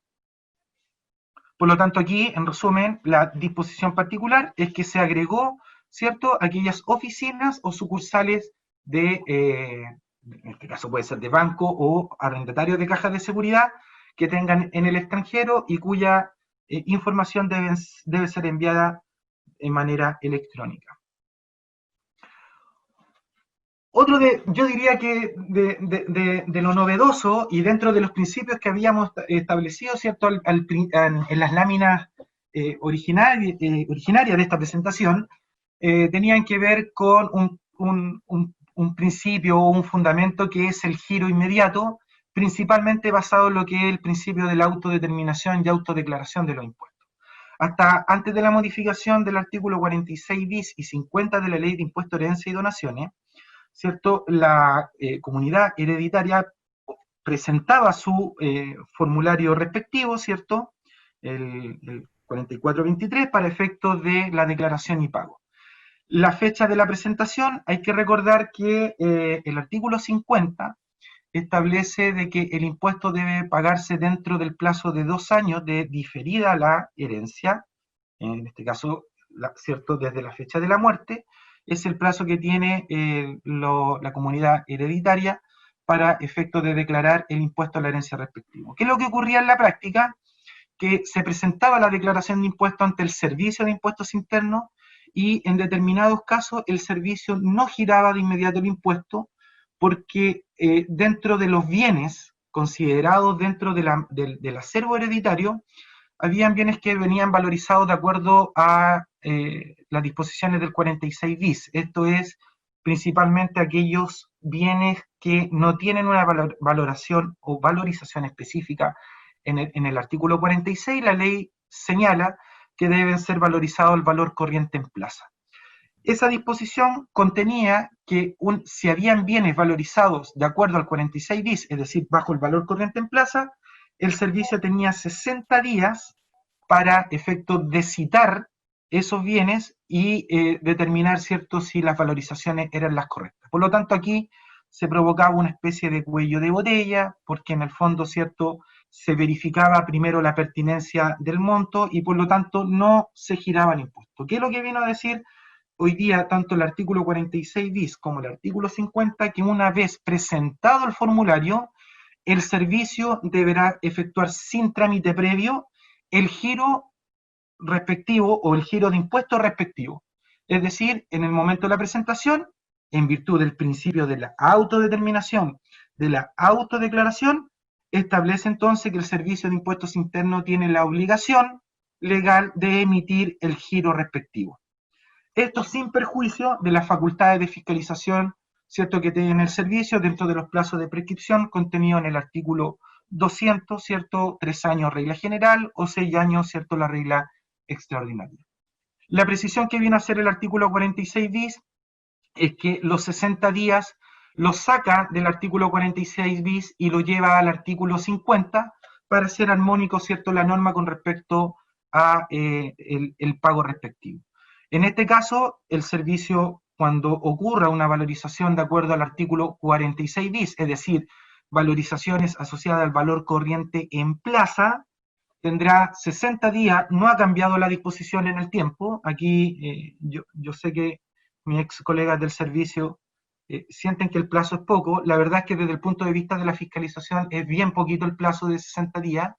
Por lo tanto, aquí, en resumen, la disposición particular es que se agregó, ¿cierto?, aquellas oficinas o sucursales de, en este caso puede ser de banco o arrendatarios de cajas de seguridad, que tengan en el extranjero y cuya información debe ser enviada de manera electrónica. Yo diría que de lo novedoso y dentro de los principios que habíamos establecido, ¿cierto?, en las láminas originarias de esta presentación, tenían que ver con un principio o un fundamento que es el giro inmediato, principalmente basado en lo que es el principio de la autodeterminación y autodeclaración de los impuestos. Hasta antes de la modificación del artículo 46 bis y 50 de la Ley de Impuestos, Herencia y Donaciones, ¿cierto?, la comunidad hereditaria presentaba su formulario respectivo, ¿cierto?, el 4423, para efectos de la declaración y pago. La fecha de la presentación, hay que recordar que el artículo 50 establece de que el impuesto debe pagarse dentro del plazo de 2 años de diferida la herencia, en este caso, ¿cierto?, desde la fecha de la muerte, es el plazo que tiene la comunidad hereditaria para efecto de declarar el impuesto a la herencia respectivo. ¿Qué es lo que ocurría en la práctica? Que se presentaba la declaración de impuesto ante el Servicio de Impuestos Internos y en determinados casos el servicio no giraba de inmediato el impuesto porque dentro de los bienes considerados dentro del acervo hereditario habían bienes que venían valorizados de acuerdo a las disposiciones del 46 bis. Esto es principalmente aquellos bienes que no tienen una valoración o valorización específica en el artículo 46. La ley señala que deben ser valorizados al valor corriente en plaza. Esa disposición contenía que si habían bienes valorizados de acuerdo al 46 bis, es decir, bajo el valor corriente en plaza, el servicio tenía 60 días para efecto de citar esos bienes y determinar, ¿cierto?, si las valorizaciones eran las correctas. Por lo tanto, aquí se provocaba una especie de cuello de botella, porque en el fondo, ¿cierto?, se verificaba primero la pertinencia del monto y por lo tanto no se giraba el impuesto. ¿Qué es lo que vino a decir hoy día tanto el artículo 46 bis como el artículo 50? Que una vez presentado el formulario, el servicio deberá efectuar sin trámite previo el giro respectivo o el giro de impuesto respectivo. Es decir, en el momento de la presentación, en virtud del principio de la autodeterminación, de la autodeclaración, establece entonces que el Servicio de Impuestos Internos tiene la obligación legal de emitir el giro respectivo. Esto sin perjuicio de las facultades de fiscalización, ¿cierto?, que tiene el servicio dentro de los plazos de prescripción contenido en el artículo 200, ¿cierto?, 3 años regla general o 6 años, ¿cierto?, la regla extraordinaria. La precisión que viene a hacer el artículo 46 bis es que los 60 días los saca del artículo 46 bis y lo lleva al artículo 50 para ser armónico, ¿cierto?, la norma con respecto a el pago respectivo. En este caso, el servicio, cuando ocurra una valorización de acuerdo al artículo 46 bis, es decir, valorizaciones asociadas al valor corriente en plaza, tendrá 60 días, no ha cambiado la disposición en el tiempo. Aquí yo sé que mis ex colegas del servicio sienten que el plazo es poco. La verdad es que desde el punto de vista de la fiscalización es bien poquito el plazo de 60 días.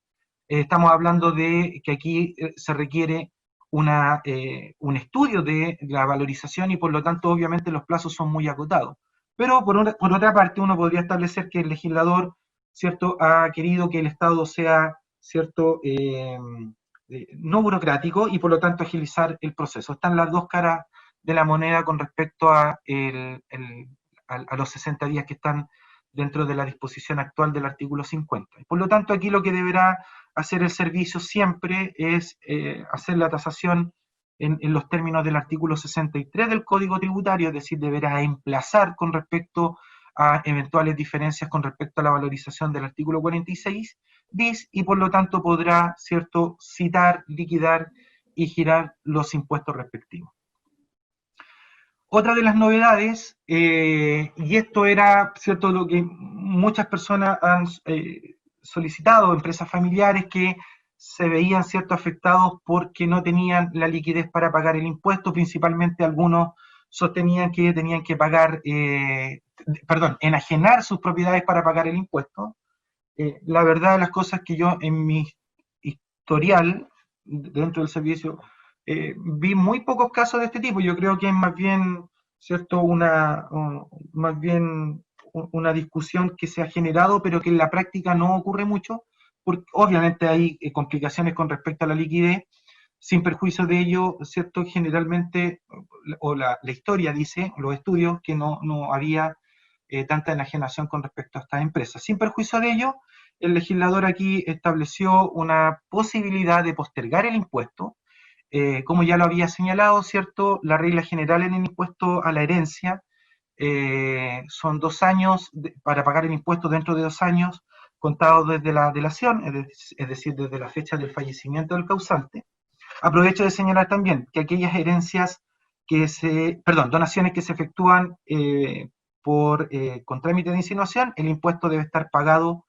Estamos hablando de que aquí se requiere un estudio de la valorización y por lo tanto obviamente los plazos son muy acotados. Pero por otra parte uno podría establecer que el legislador, ¿cierto?, ha querido que el Estado sea, ¿cierto?, no burocrático y por lo tanto agilizar el proceso. Están las dos caras de la moneda con respecto a los 60 días que están dentro de la disposición actual del artículo 50. Por lo tanto, aquí lo que deberá hacer el servicio siempre es hacer la tasación en los términos del artículo 63 del Código Tributario, es decir, deberá emplazar con respecto a eventuales diferencias con respecto a la valorización del artículo 46 bis y por lo tanto podrá, ¿cierto?, citar, liquidar y girar los impuestos respectivos. Otra de las novedades, y esto era, ¿cierto?, lo que muchas personas han solicitado, empresas familiares que se veían, ¿cierto?, afectados porque no tenían la liquidez para pagar el impuesto, principalmente algunos sostenían que tenían que pagar, enajenar sus propiedades para pagar el impuesto. La verdad de las cosas que yo en mi historial dentro del servicio vi muy pocos casos de este tipo. Yo creo que es más bien, ¿cierto?, más bien una discusión que se ha generado, pero que en la práctica no ocurre mucho, porque obviamente hay complicaciones con respecto a la liquidez. Sin perjuicio de ello, ¿cierto?, generalmente, o la historia dice, los estudios, que no había tanta enajenación con respecto a estas empresas. Sin perjuicio de ello, el legislador aquí estableció una posibilidad de postergar el impuesto, como ya lo había señalado, ¿cierto? La regla general en el impuesto a la herencia son 2 años para pagar el impuesto dentro de 2 años contados desde la delación, es decir, desde la fecha del fallecimiento del causante. Aprovecho de señalar también que aquellas donaciones que se efectúan con trámite de insinuación, el impuesto debe estar pagado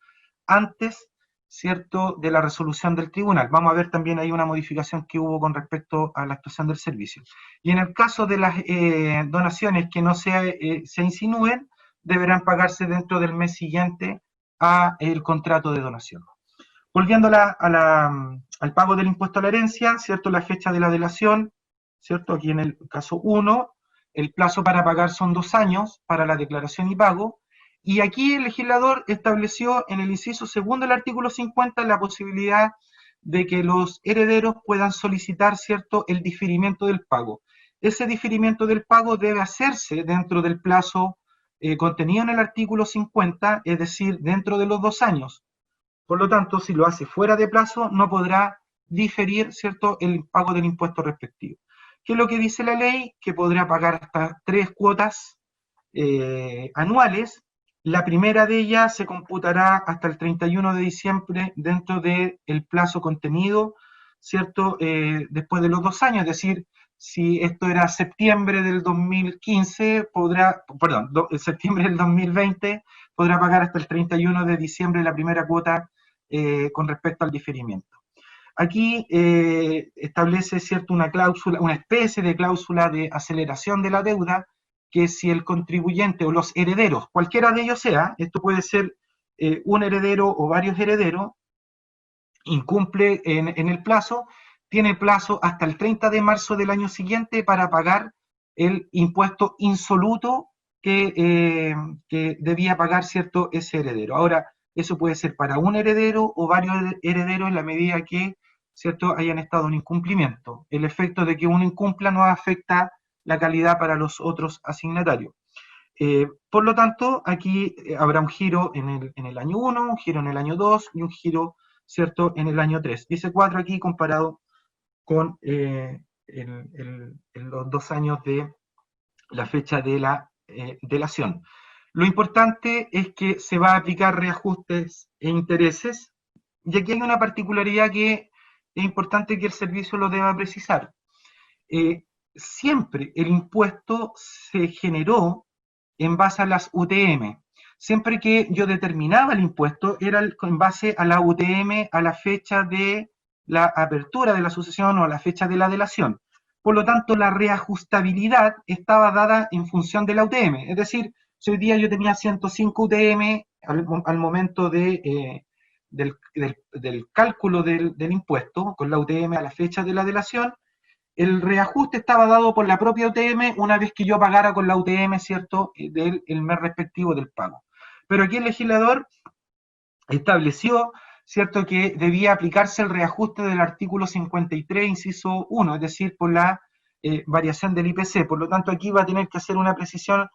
antes, ¿cierto?, de la resolución del tribunal. Vamos a ver también ahí una modificación que hubo con respecto a la actuación del servicio. Y en el caso de las donaciones que no se insinúen, deberán pagarse dentro del mes siguiente al contrato de donación. Volviendo al pago del impuesto a la herencia, ¿cierto?, la fecha de la delación, ¿cierto?, aquí en el caso 1, el plazo para pagar son 2 años para la declaración y pago, y aquí el legislador estableció en el inciso segundo del artículo 50 la posibilidad de que los herederos puedan solicitar, ¿cierto?, el diferimiento del pago. Ese diferimiento del pago debe hacerse dentro del plazo contenido en el artículo 50, es decir, dentro de los 2 años. Por lo tanto, si lo hace fuera de plazo, no podrá diferir, ¿cierto?, el pago del impuesto respectivo. ¿Qué es lo que dice la ley? Que podrá pagar hasta 3 cuotas anuales. La primera de ellas se computará hasta el 31 de diciembre dentro del plazo contenido, ¿cierto? Después de los 2 años, es decir, si esto era septiembre del 2015, septiembre del 2020, podrá pagar hasta el 31 de diciembre la primera cuota con respecto al diferimiento. Aquí establece, ¿cierto?, una cláusula, una especie de cláusula de aceleración de la deuda, que si el contribuyente o los herederos, cualquiera de ellos sea, esto puede ser un heredero o varios herederos, incumple en el plazo, tiene plazo hasta el 30 de marzo del año siguiente para pagar el impuesto insoluto que debía pagar, ¿cierto?, ese heredero. Ahora, eso puede ser para un heredero o varios herederos en la medida que, ¿cierto?, hayan estado en incumplimiento. El efecto de que uno incumpla no afecta la calidad para los otros asignatarios. Por lo tanto, aquí habrá un giro en el año 1, un giro en el año 2 y un giro, ¿cierto?, en el año 3. Dice 4 aquí comparado con los 2 años de la fecha de la delación. Lo importante es que se va a aplicar reajustes e intereses, y aquí hay una particularidad que es importante que el servicio lo deba precisar. Siempre el impuesto se generó en base a las UTM. Siempre que yo determinaba el impuesto era en base a la UTM a la fecha de la apertura de la sucesión o a la fecha de la delación. Por lo tanto, la reajustabilidad estaba dada en función de la UTM. Es decir, si hoy día yo tenía 105 UTM al momento del cálculo del impuesto, con la UTM a la fecha de la delación, el reajuste estaba dado por la propia UTM una vez que yo pagara con la UTM, ¿cierto?, del mes respectivo del pago. Pero aquí el legislador estableció, ¿cierto?, que debía aplicarse el reajuste del artículo 53, inciso 1, es decir, por la variación del IPC. Por lo tanto, aquí va a tener que hacer una precisión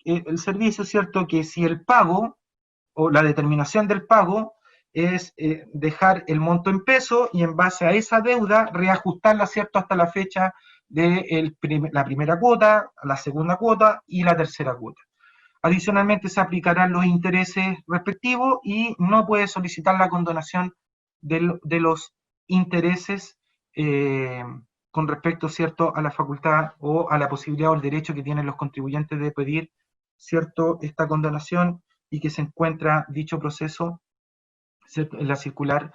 el servicio, ¿cierto?, que si el pago o la determinación del pago es dejar el monto en peso y en base a esa deuda reajustarla, ¿cierto?, hasta la fecha de la primera cuota, la segunda cuota y la tercera cuota. Adicionalmente se aplicarán los intereses respectivos y no puede solicitar la condonación de los intereses con respecto, ¿cierto?, a la facultad o a la posibilidad o el derecho que tienen los contribuyentes de pedir, ¿cierto?, esta condonación, y que se encuentra dicho proceso, ¿cierto?, en la circular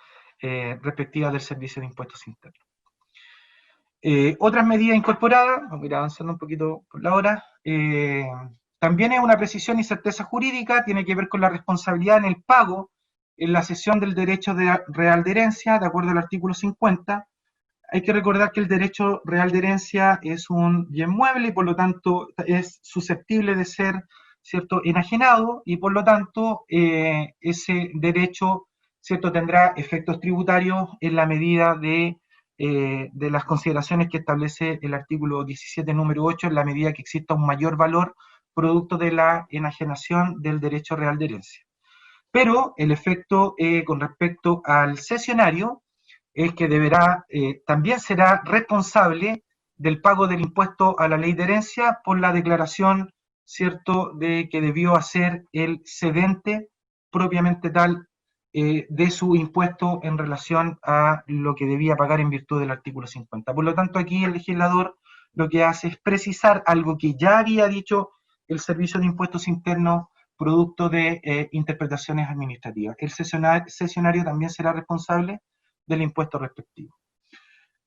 respectiva del Servicio de Impuestos Internos. Otras medidas incorporadas, vamos a ir avanzando un poquito por la hora, también es una precisión y certeza jurídica, tiene que ver con la responsabilidad en el pago en la cesión del derecho real de herencia, de acuerdo al artículo 50. Hay que recordar que el derecho real de herencia es un bien mueble y por lo tanto es susceptible de ser, ¿cierto?, enajenado, y por lo tanto ese derecho, ¿cierto?, tendrá efectos tributarios en la medida de las consideraciones que establece el artículo 17, número 8, en la medida que exista un mayor valor producto de la enajenación del derecho real de herencia. Pero el efecto con respecto al cesionario es que también será responsable del pago del impuesto a la ley de herencia por la declaración, ¿cierto?, de que debió hacer el cedente propiamente tal de su impuesto en relación a lo que debía pagar en virtud del artículo 50. Por lo tanto, aquí el legislador lo que hace es precisar algo que ya había dicho el Servicio de Impuestos Internos producto de interpretaciones administrativas. El cesionario también será responsable del impuesto respectivo.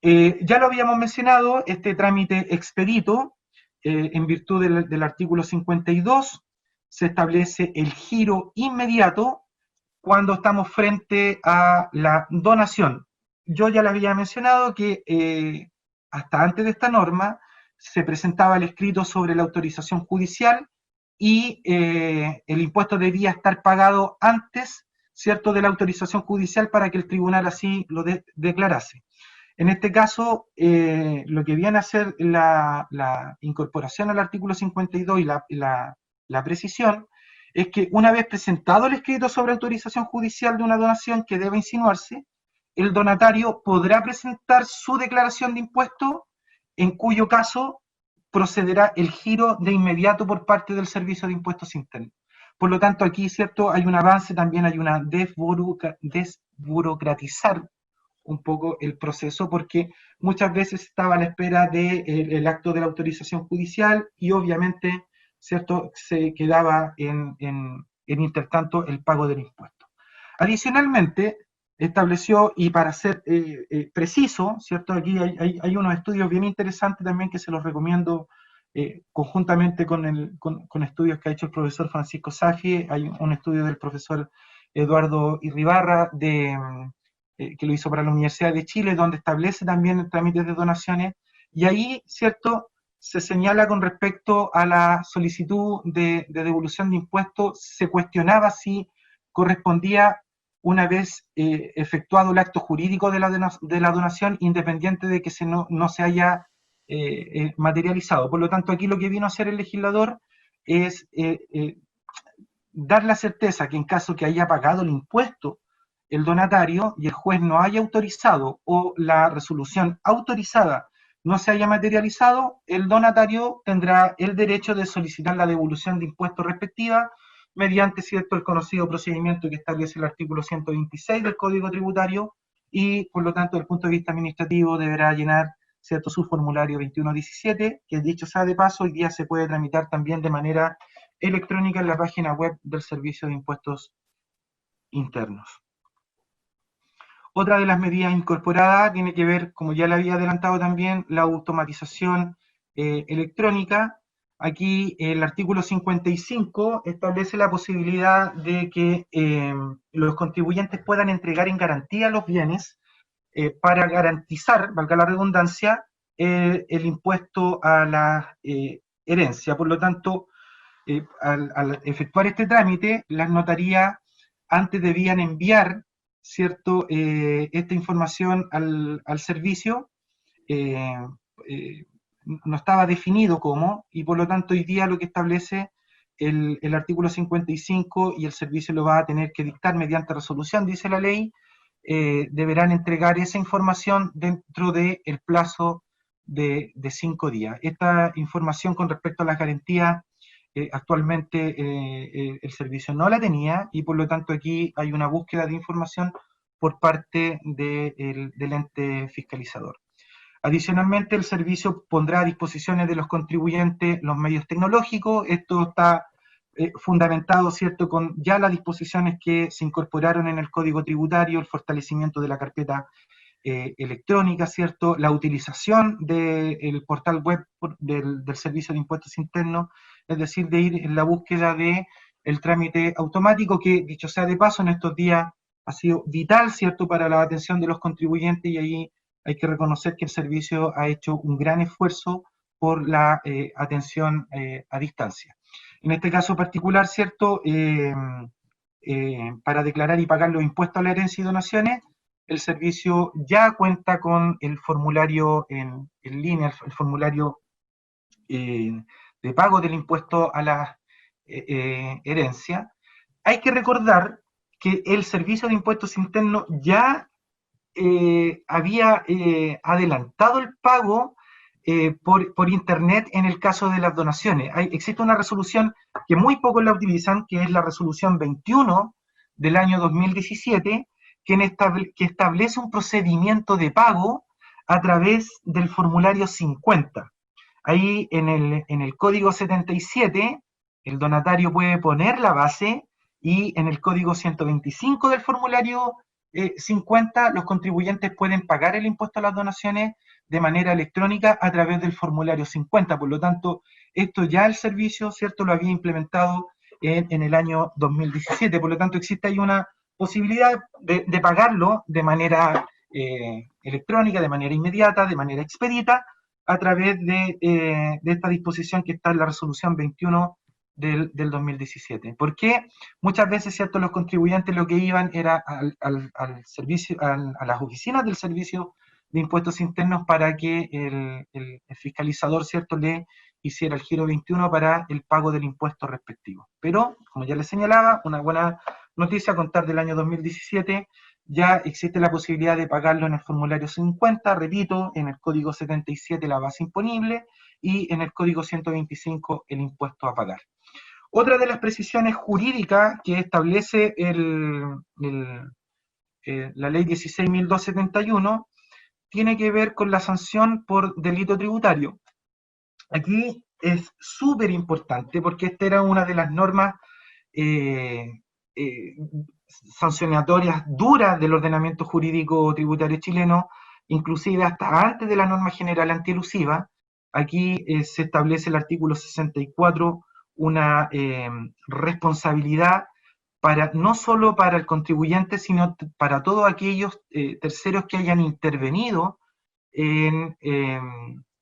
Ya lo habíamos mencionado, este trámite expedito, en virtud del artículo 52, se establece el giro inmediato cuando estamos frente a la donación. Yo ya le había mencionado que hasta antes de esta norma se presentaba el escrito sobre la autorización judicial y el impuesto debía estar pagado antes ¿cierto?, de la autorización judicial para que el tribunal así lo declarase. En este caso, lo que viene a ser la incorporación al artículo 52 y la precisión es que una vez presentado el escrito sobre autorización judicial de una donación que debe insinuarse, el donatario podrá presentar su declaración de impuesto, en cuyo caso procederá el giro de inmediato por parte del Servicio de Impuestos Internos. Por lo tanto, aquí, ¿cierto?, hay un avance, también hay una desburocratizar un poco el proceso, porque muchas veces estaba a la espera del acto de la autorización judicial y obviamente, ¿cierto?, se quedaba en intertanto el pago del impuesto. Adicionalmente, estableció, y para ser preciso, ¿cierto?, aquí hay unos estudios bien interesantes también que se los recomiendo conjuntamente con estudios que ha hecho el profesor Francisco Safi. Hay un estudio del profesor Eduardo Irribarra que lo hizo para la Universidad de Chile, donde establece también trámites de donaciones, y ahí, ¿cierto?, se señala con respecto a la solicitud de devolución de impuestos, se cuestionaba si correspondía una vez efectuado el acto jurídico de la donación, independiente de que no se haya materializado. Por lo tanto, aquí lo que vino a hacer el legislador es dar la certeza que en caso que haya pagado el impuesto el donatario y el juez no haya autorizado o la resolución autorizada no se haya materializado, el donatario tendrá el derecho de solicitar la devolución de impuestos respectiva mediante, ¿cierto?, el conocido procedimiento que establece el artículo 126 del Código Tributario, y por lo tanto, desde el punto de vista administrativo, deberá llenar, ¿cierto?, su formulario 2117, que dicho sea de paso, hoy día se puede tramitar también de manera electrónica en la página web del Servicio de Impuestos Internos. Otra de las medidas incorporadas tiene que ver, como ya le había adelantado también, la automatización electrónica. Aquí el artículo 55 establece la posibilidad de que los contribuyentes puedan entregar en garantía los bienes para garantizar, valga la redundancia, el impuesto a la herencia. Por lo tanto, al efectuar este trámite, las notarías antes debían enviar, ¿cierto?, esta información al servicio. No estaba definido cómo, y por lo tanto hoy día lo que establece el artículo 55, y el servicio lo va a tener que dictar mediante resolución, dice la ley, deberán entregar esa información dentro del plazo de 5 días. Esta información con respecto a las garantías, actualmente el servicio no la tenía, y por lo tanto aquí hay una búsqueda de información por parte del ente fiscalizador. Adicionalmente, el servicio pondrá a disposición de los contribuyentes los medios tecnológicos. Esto está fundamentado, ¿cierto?, con ya las disposiciones que se incorporaron en el Código Tributario, el fortalecimiento de la carpeta electrónica, ¿cierto?, la utilización del portal web del Servicio de Impuestos Internos, es decir, de ir en la búsqueda del trámite automático, que, dicho sea de paso, en estos días ha sido vital, ¿cierto?, para la atención de los contribuyentes, y ahí hay que reconocer que el servicio ha hecho un gran esfuerzo por la atención a distancia. En este caso particular, ¿cierto?, para declarar y pagar los impuestos a la herencia y donaciones, el servicio ya cuenta con el formulario en línea, el formulario de pago del impuesto a la herencia. Hay que recordar que el Servicio de Impuestos Internos ya había adelantado el pago por internet en el caso de las donaciones. Existe una resolución que muy pocos la utilizan, que es la resolución 21 del año 2017, que establece un procedimiento de pago a través del formulario 50. Ahí en el código 77, el donatario puede poner la base, y en el código 125 del formulario 50, los contribuyentes pueden pagar el impuesto a las donaciones de manera electrónica a través del formulario 50. Por lo tanto, esto ya el servicio, ¿cierto?, lo había implementado en el año 2017. Por lo tanto, existe ahí una posibilidad de pagarlo de manera electrónica, de manera inmediata, de manera expedita, a través de esta disposición que está en la resolución 21 del 2017. Porque muchas veces, ¿cierto?, los contribuyentes lo que iban era al servicio, a las oficinas del Servicio de Impuestos Internos para que el fiscalizador, ¿cierto?, le hiciera el giro 21 para el pago del impuesto respectivo. Pero, como ya les señalaba, una buena noticia: a contar del año 2017 ya existe la posibilidad de pagarlo en el formulario 50, repito, en el código 77 la base imponible y en el código 125 el impuesto a pagar. Otra de las precisiones jurídicas que establece la ley 16.271 tiene que ver con la sanción por delito tributario. Aquí es súper importante porque esta era una de las normas eh, eh, sancionatorias duras del ordenamiento jurídico tributario chileno, inclusive hasta antes de la norma general antielusiva. Aquí se establece el artículo 64, una responsabilidad para, no solo para el contribuyente, sino para todos aquellos terceros que hayan intervenido en,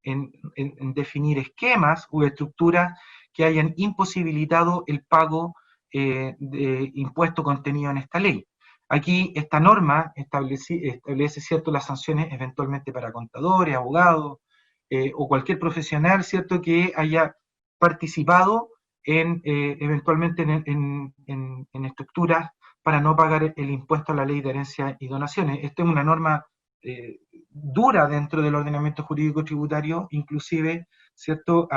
en definir esquemas u estructuras que hayan imposibilitado el pago de impuesto contenido en esta ley. Aquí esta norma establece, ¿cierto?, las sanciones eventualmente para contadores, abogados o cualquier profesional, ¿cierto?, que haya participado eventualmente en estructuras para no pagar el impuesto a la ley de herencia y donaciones. Esta es una norma dura dentro del ordenamiento jurídico tributario, inclusive, ¿cierto?,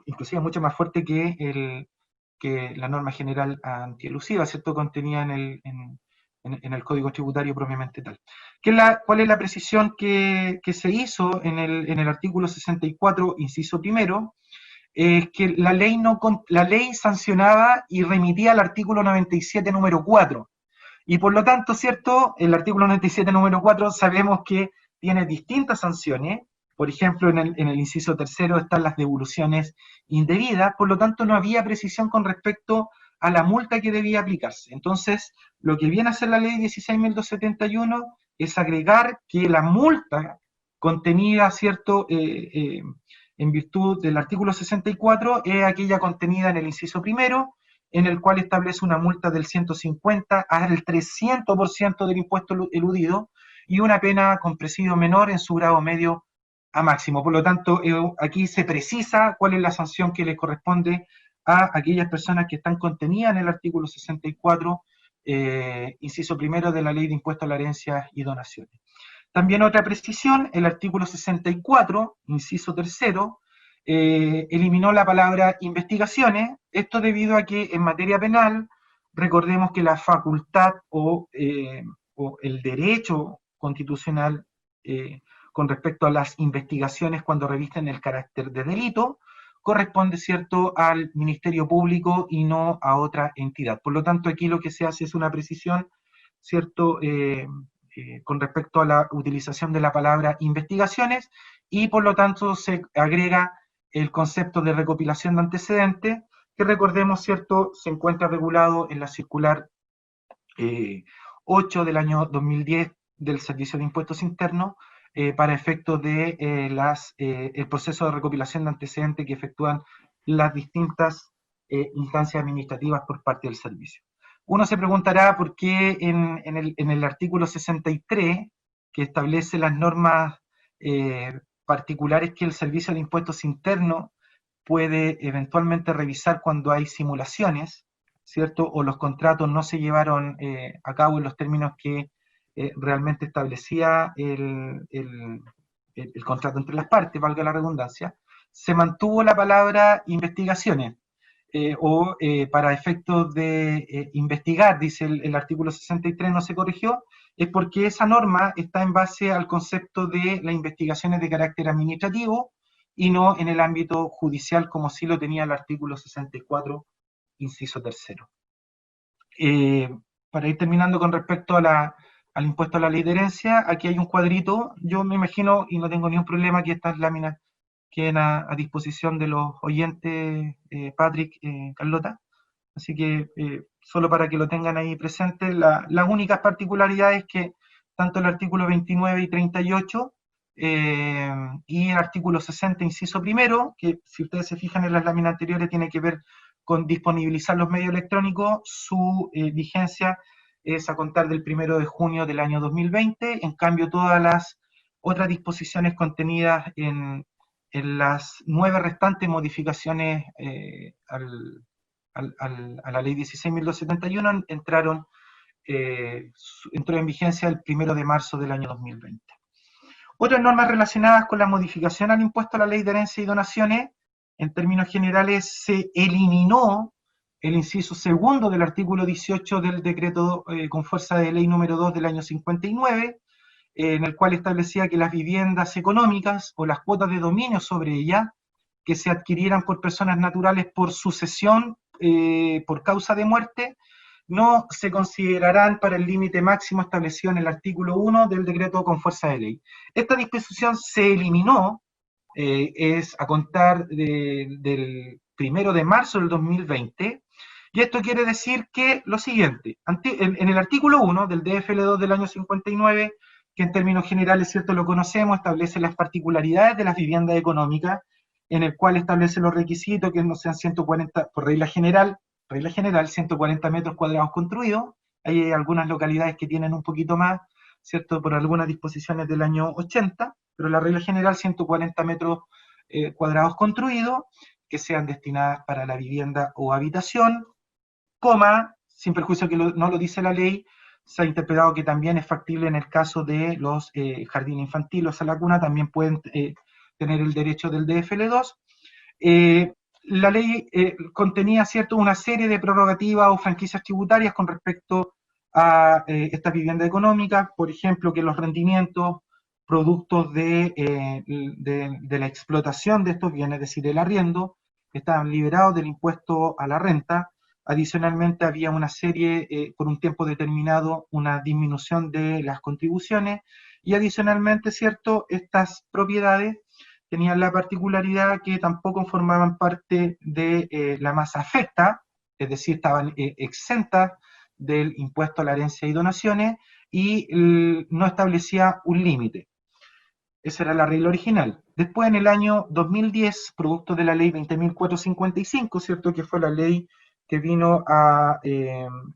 inclusive mucho más fuerte que la norma general antielusiva, ¿cierto?, contenida en el Código Tributario propiamente tal. ¿Cuál es la precisión que se hizo en el artículo 64, inciso primero? Es que la ley sancionaba y remitía al artículo 97, número 4. Y por lo tanto, ¿cierto?, el artículo 97, número 4, sabemos que tiene distintas sanciones. Por ejemplo, en el inciso tercero están las devoluciones indebidas, por lo tanto no había precisión con respecto a la multa que debía aplicarse. Entonces, lo que viene a hacer la ley 16.271 es agregar que la multa contenida, ¿cierto?, en virtud del artículo 64, es aquella contenida en el inciso primero, en el cual establece una multa del 150 al 300% del impuesto eludido y una pena con presidio menor en su grado medio a máximo. Por lo tanto, aquí se precisa cuál es la sanción que le corresponde a aquellas personas que están contenidas en el artículo 64, inciso primero de la Ley de Impuesto a la Herencia y Donaciones. También otra precisión: el artículo 64, inciso tercero, eliminó la palabra investigaciones. Esto debido a que en materia penal, recordemos que la facultad o el derecho constitucional con respecto a las investigaciones cuando revisten el carácter de delito, corresponde, ¿cierto?, al Ministerio Público y no a otra entidad. Por lo tanto, aquí lo que se hace es una precisión, ¿cierto?, con respecto a la utilización de la palabra investigaciones, y por lo tanto se agrega el concepto de recopilación de antecedentes, que recordemos, ¿cierto?, se encuentra regulado en la circular 8 del año 2010 del Servicio de Impuestos Internos, para efectos de el proceso de recopilación de antecedentes que efectúan las distintas instancias administrativas por parte del servicio. Uno se preguntará por qué en el artículo 63, que establece las normas particulares que el Servicio de Impuestos Internos puede eventualmente revisar cuando hay simulaciones, ¿cierto?, o los contratos no se llevaron a cabo en los términos que realmente establecía el contrato entre las partes, valga la redundancia, se mantuvo la palabra investigaciones, para efectos de investigar, dice el artículo 63, no se corrigió, es porque esa norma está en base al concepto de las investigaciones de carácter administrativo y no en el ámbito judicial, como sí lo tenía el artículo 64, inciso tercero. Para ir terminando con respecto al impuesto a la ley de herencia, aquí hay un cuadrito. Yo me imagino, y no tengo ningún problema, que estas láminas queden a disposición de los oyentes, Patrick, Carlota. Así que solo para que lo tengan ahí presente, las únicas particularidades que tanto el artículo 29 y 38 y el artículo 60, inciso primero, que si ustedes se fijan en las láminas anteriores, tiene que ver con disponibilizar los medios electrónicos. Su vigencia es a contar del 1 de junio del año 2020. En cambio, todas las otras disposiciones contenidas en las 9 restantes modificaciones a la ley 16.271 entró en vigencia el 1 de marzo del año 2020. Otras normas relacionadas con la modificación al impuesto a la ley de herencia y donaciones, en términos generales, se eliminó el inciso segundo del artículo 18 del decreto con fuerza de ley número 2 del año 59, en el cual establecía que las viviendas económicas o las cuotas de dominio sobre ellas que se adquirieran por personas naturales por sucesión, por causa de muerte, no se considerarán para el límite máximo establecido en el artículo 1 del decreto con fuerza de ley. Esta disposición se eliminó, es a contar del 1 de marzo del 2020, y esto quiere decir que lo siguiente, en el artículo 1 del DFL2 del año 59, que en términos generales, cierto, lo conocemos, establece las particularidades de las viviendas económicas, en el cual establece los requisitos que no sean 140, por regla general, 140 metros cuadrados construidos. Hay algunas localidades que tienen un poquito más, ¿cierto? Por algunas disposiciones del año 80, pero la regla general 140 metros cuadrados construidos, que sean destinadas para la vivienda o habitación, coma, sin perjuicio que no lo dice la ley, se ha interpretado que también es factible en el caso de los jardines infantiles o la cuna, también pueden tener el derecho del DFL2. La ley contenía, ¿cierto?, una serie de prerrogativas o franquicias tributarias con respecto a estas viviendas económicas, por ejemplo, que los rendimientos productos de la explotación de estos bienes, es decir, el arriendo, estaban liberados del impuesto a la renta. Adicionalmente había una serie, por un tiempo determinado, una disminución de las contribuciones, y adicionalmente, ¿cierto?, estas propiedades tenían la particularidad que tampoco formaban parte de la masa afecta, es decir, estaban exentas del impuesto a la herencia y donaciones, y no establecía un límite. Esa era la regla original. Después, en el año 2010, producto de la ley 20.455, ¿cierto?, que fue la ley que vino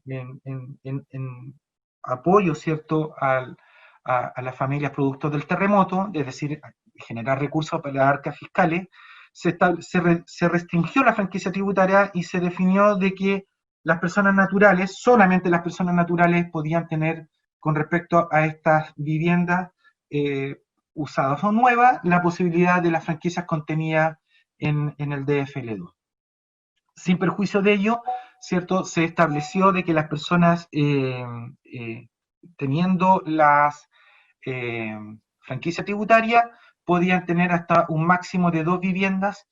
en apoyo, ¿cierto?, a las familias producto del terremoto, es decir, generar recursos para las arcas fiscales, se restringió la franquicia tributaria y se definió de que las personas naturales, solamente las personas naturales podían tener, con respecto a estas viviendas usadas o nuevas, la posibilidad de las franquicias contenidas en el DFL2. Sin perjuicio de ello, ¿cierto?, se estableció de que las personas teniendo las franquicias tributarias podían tener hasta un máximo de 2 viviendas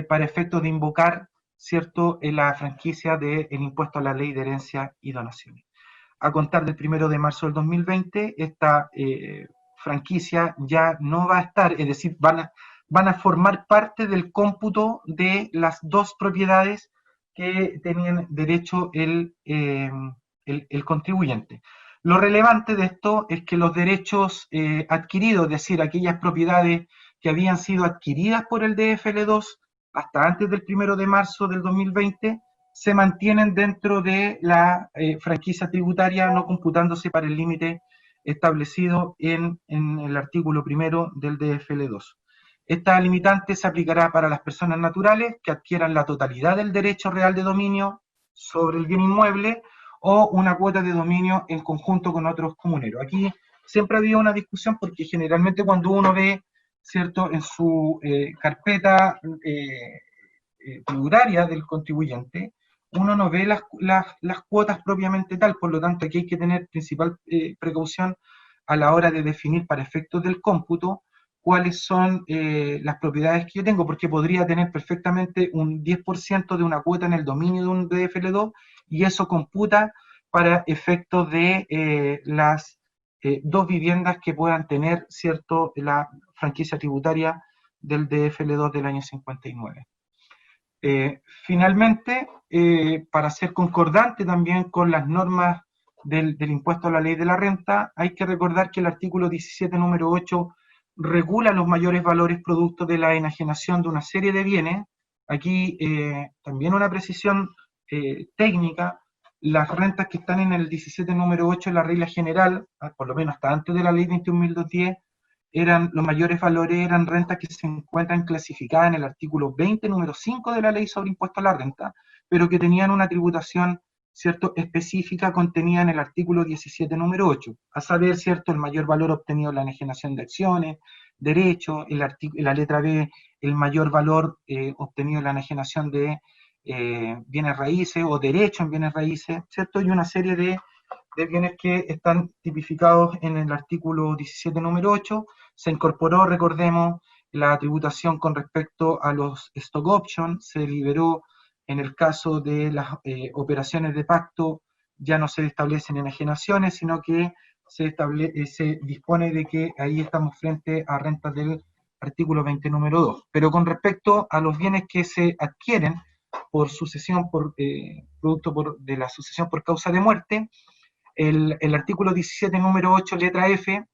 para efectos de invocar, ¿cierto?, en la franquicia del impuesto a la ley de herencia y donaciones. A contar del 1 de marzo del 2020, esta franquicia ya no va a estar, es decir, van a formar parte del cómputo de las 2 propiedades que tenían derecho el contribuyente. Lo relevante de esto es que los derechos adquiridos, es decir, aquellas propiedades que habían sido adquiridas por el DFL2 hasta antes del 1 de marzo del 2020, se mantienen dentro de la franquicia tributaria, no computándose para el límite establecido en el artículo 1 del DFL2. Esta limitante se aplicará para las personas naturales que adquieran la totalidad del derecho real de dominio sobre el bien inmueble o una cuota de dominio en conjunto con otros comuneros. Aquí siempre había una discusión porque generalmente cuando uno ve, ¿cierto?, en su carpeta tributaria del contribuyente, uno no ve las cuotas propiamente tal, por lo tanto aquí hay que tener principal precaución a la hora de definir para efectos del cómputo cuáles son las propiedades que yo tengo, porque podría tener perfectamente un 10% de una cuota en el dominio de un DFL2 y eso computa para efectos de las 2 viviendas que puedan tener, ¿cierto?, la franquicia tributaria del DFL2 del año 59. Finalmente, para ser concordante también con las normas del impuesto a la ley de la renta, hay que recordar que el artículo 17, número 8 regula los mayores valores producto de la enajenación de una serie de bienes. Aquí también una precisión técnica: las rentas que están en el 17 número 8 de la regla general, por lo menos hasta antes de la ley 21.210, los mayores valores eran rentas que se encuentran clasificadas en el artículo 20 número 5 de la ley sobre impuesto a la renta, pero que tenían una tributación, ¿cierto?, específica contenida en el artículo 17 número 8, a saber, ¿cierto?, el mayor valor obtenido en la enajenación de acciones, derechos, la letra B, el mayor valor obtenido en la enajenación de bienes raíces o derecho en bienes raíces, ¿cierto? Y una serie de bienes que están tipificados en el artículo 17 número 8. Se incorporó, recordemos, la tributación con respecto a los stock options, se liberó en el caso de las operaciones de pacto, ya no se establecen enajenaciones, sino que se dispone de que ahí estamos frente a rentas del artículo 20 número 2. Pero con respecto a los bienes que se adquieren por sucesión, producto de la sucesión por causa de muerte, el artículo 17 número 8 letra F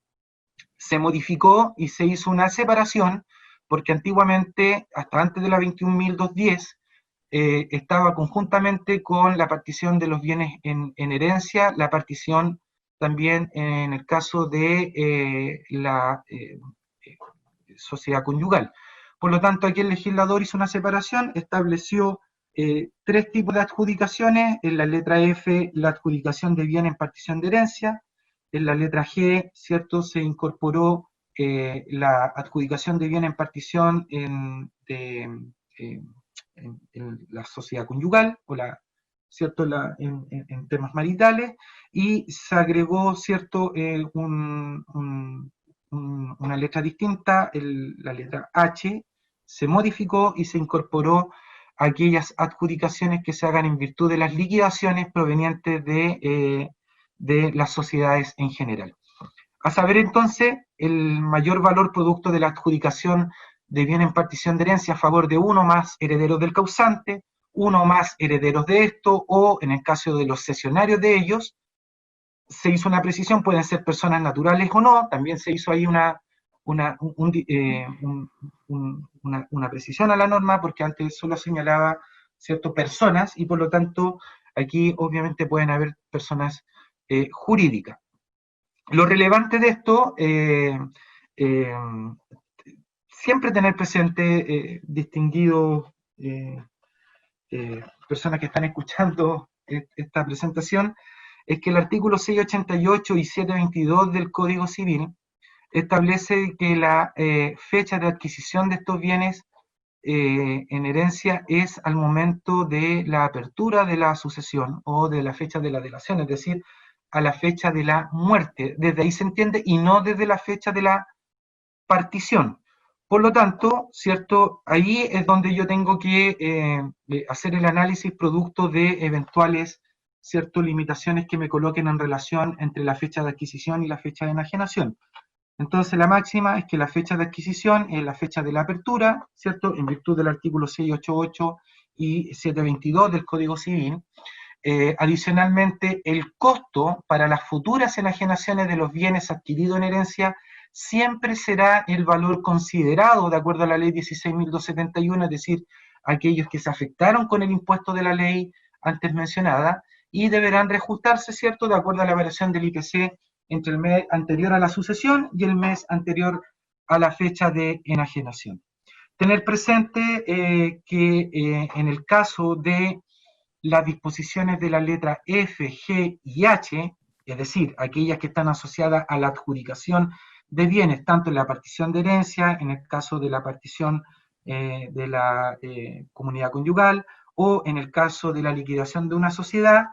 se modificó y se hizo una separación, porque antiguamente, hasta antes de la 21.210, estaba conjuntamente con la partición de los bienes en herencia, la partición también en el caso de la sociedad conyugal. Por lo tanto, aquí el legislador hizo una separación, estableció tres tipos de adjudicaciones: en la letra F, la adjudicación de bien en partición de herencia; en la letra G, ¿cierto?, se incorporó la adjudicación de bien en partición en la sociedad conyugal, o ¿cierto?, en temas maritales, y se agregó, ¿cierto?, una letra distinta, la letra H, se modificó y se incorporó aquellas adjudicaciones que se hagan en virtud de las liquidaciones provenientes de las sociedades en general. A saber, entonces, el mayor valor producto de la adjudicación de bien en partición de herencia a favor de uno más herederos del causante, uno más herederos de esto, o en el caso de los cesionarios de ellos, se hizo una precisión: pueden ser personas naturales o no. También se hizo ahí una precisión a la norma, porque antes solo señalaba, ¿cierto?, personas, y por lo tanto aquí obviamente pueden haber personas jurídicas. Lo relevante de esto, siempre tener presente, distinguidos personas que están escuchando esta presentación, es que el artículo 688 y 722 del Código Civil establece que la fecha de adquisición de estos bienes en herencia es al momento de la apertura de la sucesión o de la fecha de la delación, es decir, a la fecha de la muerte. Desde ahí se entiende, y no desde la fecha de la partición. Por lo tanto, ¿cierto?, ahí es donde yo tengo que hacer el análisis producto de eventuales, ¿cierto?, limitaciones que me coloquen en relación entre la fecha de adquisición y la fecha de enajenación. Entonces, la máxima es que la fecha de adquisición es la fecha de la apertura, ¿cierto?, en virtud del artículo 688 y 722 del Código Civil. Adicionalmente, el costo para las futuras enajenaciones de los bienes adquiridos en herencia siempre será el valor considerado de acuerdo a la ley 16.271, es decir, aquellos que se afectaron con el impuesto de la ley antes mencionada, y deberán reajustarse, ¿cierto?, de acuerdo a la variación del IPC entre el mes anterior a la sucesión y el mes anterior a la fecha de enajenación. Tener presente que en el caso de las disposiciones de la letra F, G y H, es decir, aquellas que están asociadas a la adjudicación de bienes, tanto en la partición de herencia, en el caso de la partición de la comunidad conyugal, o en el caso de la liquidación de una sociedad,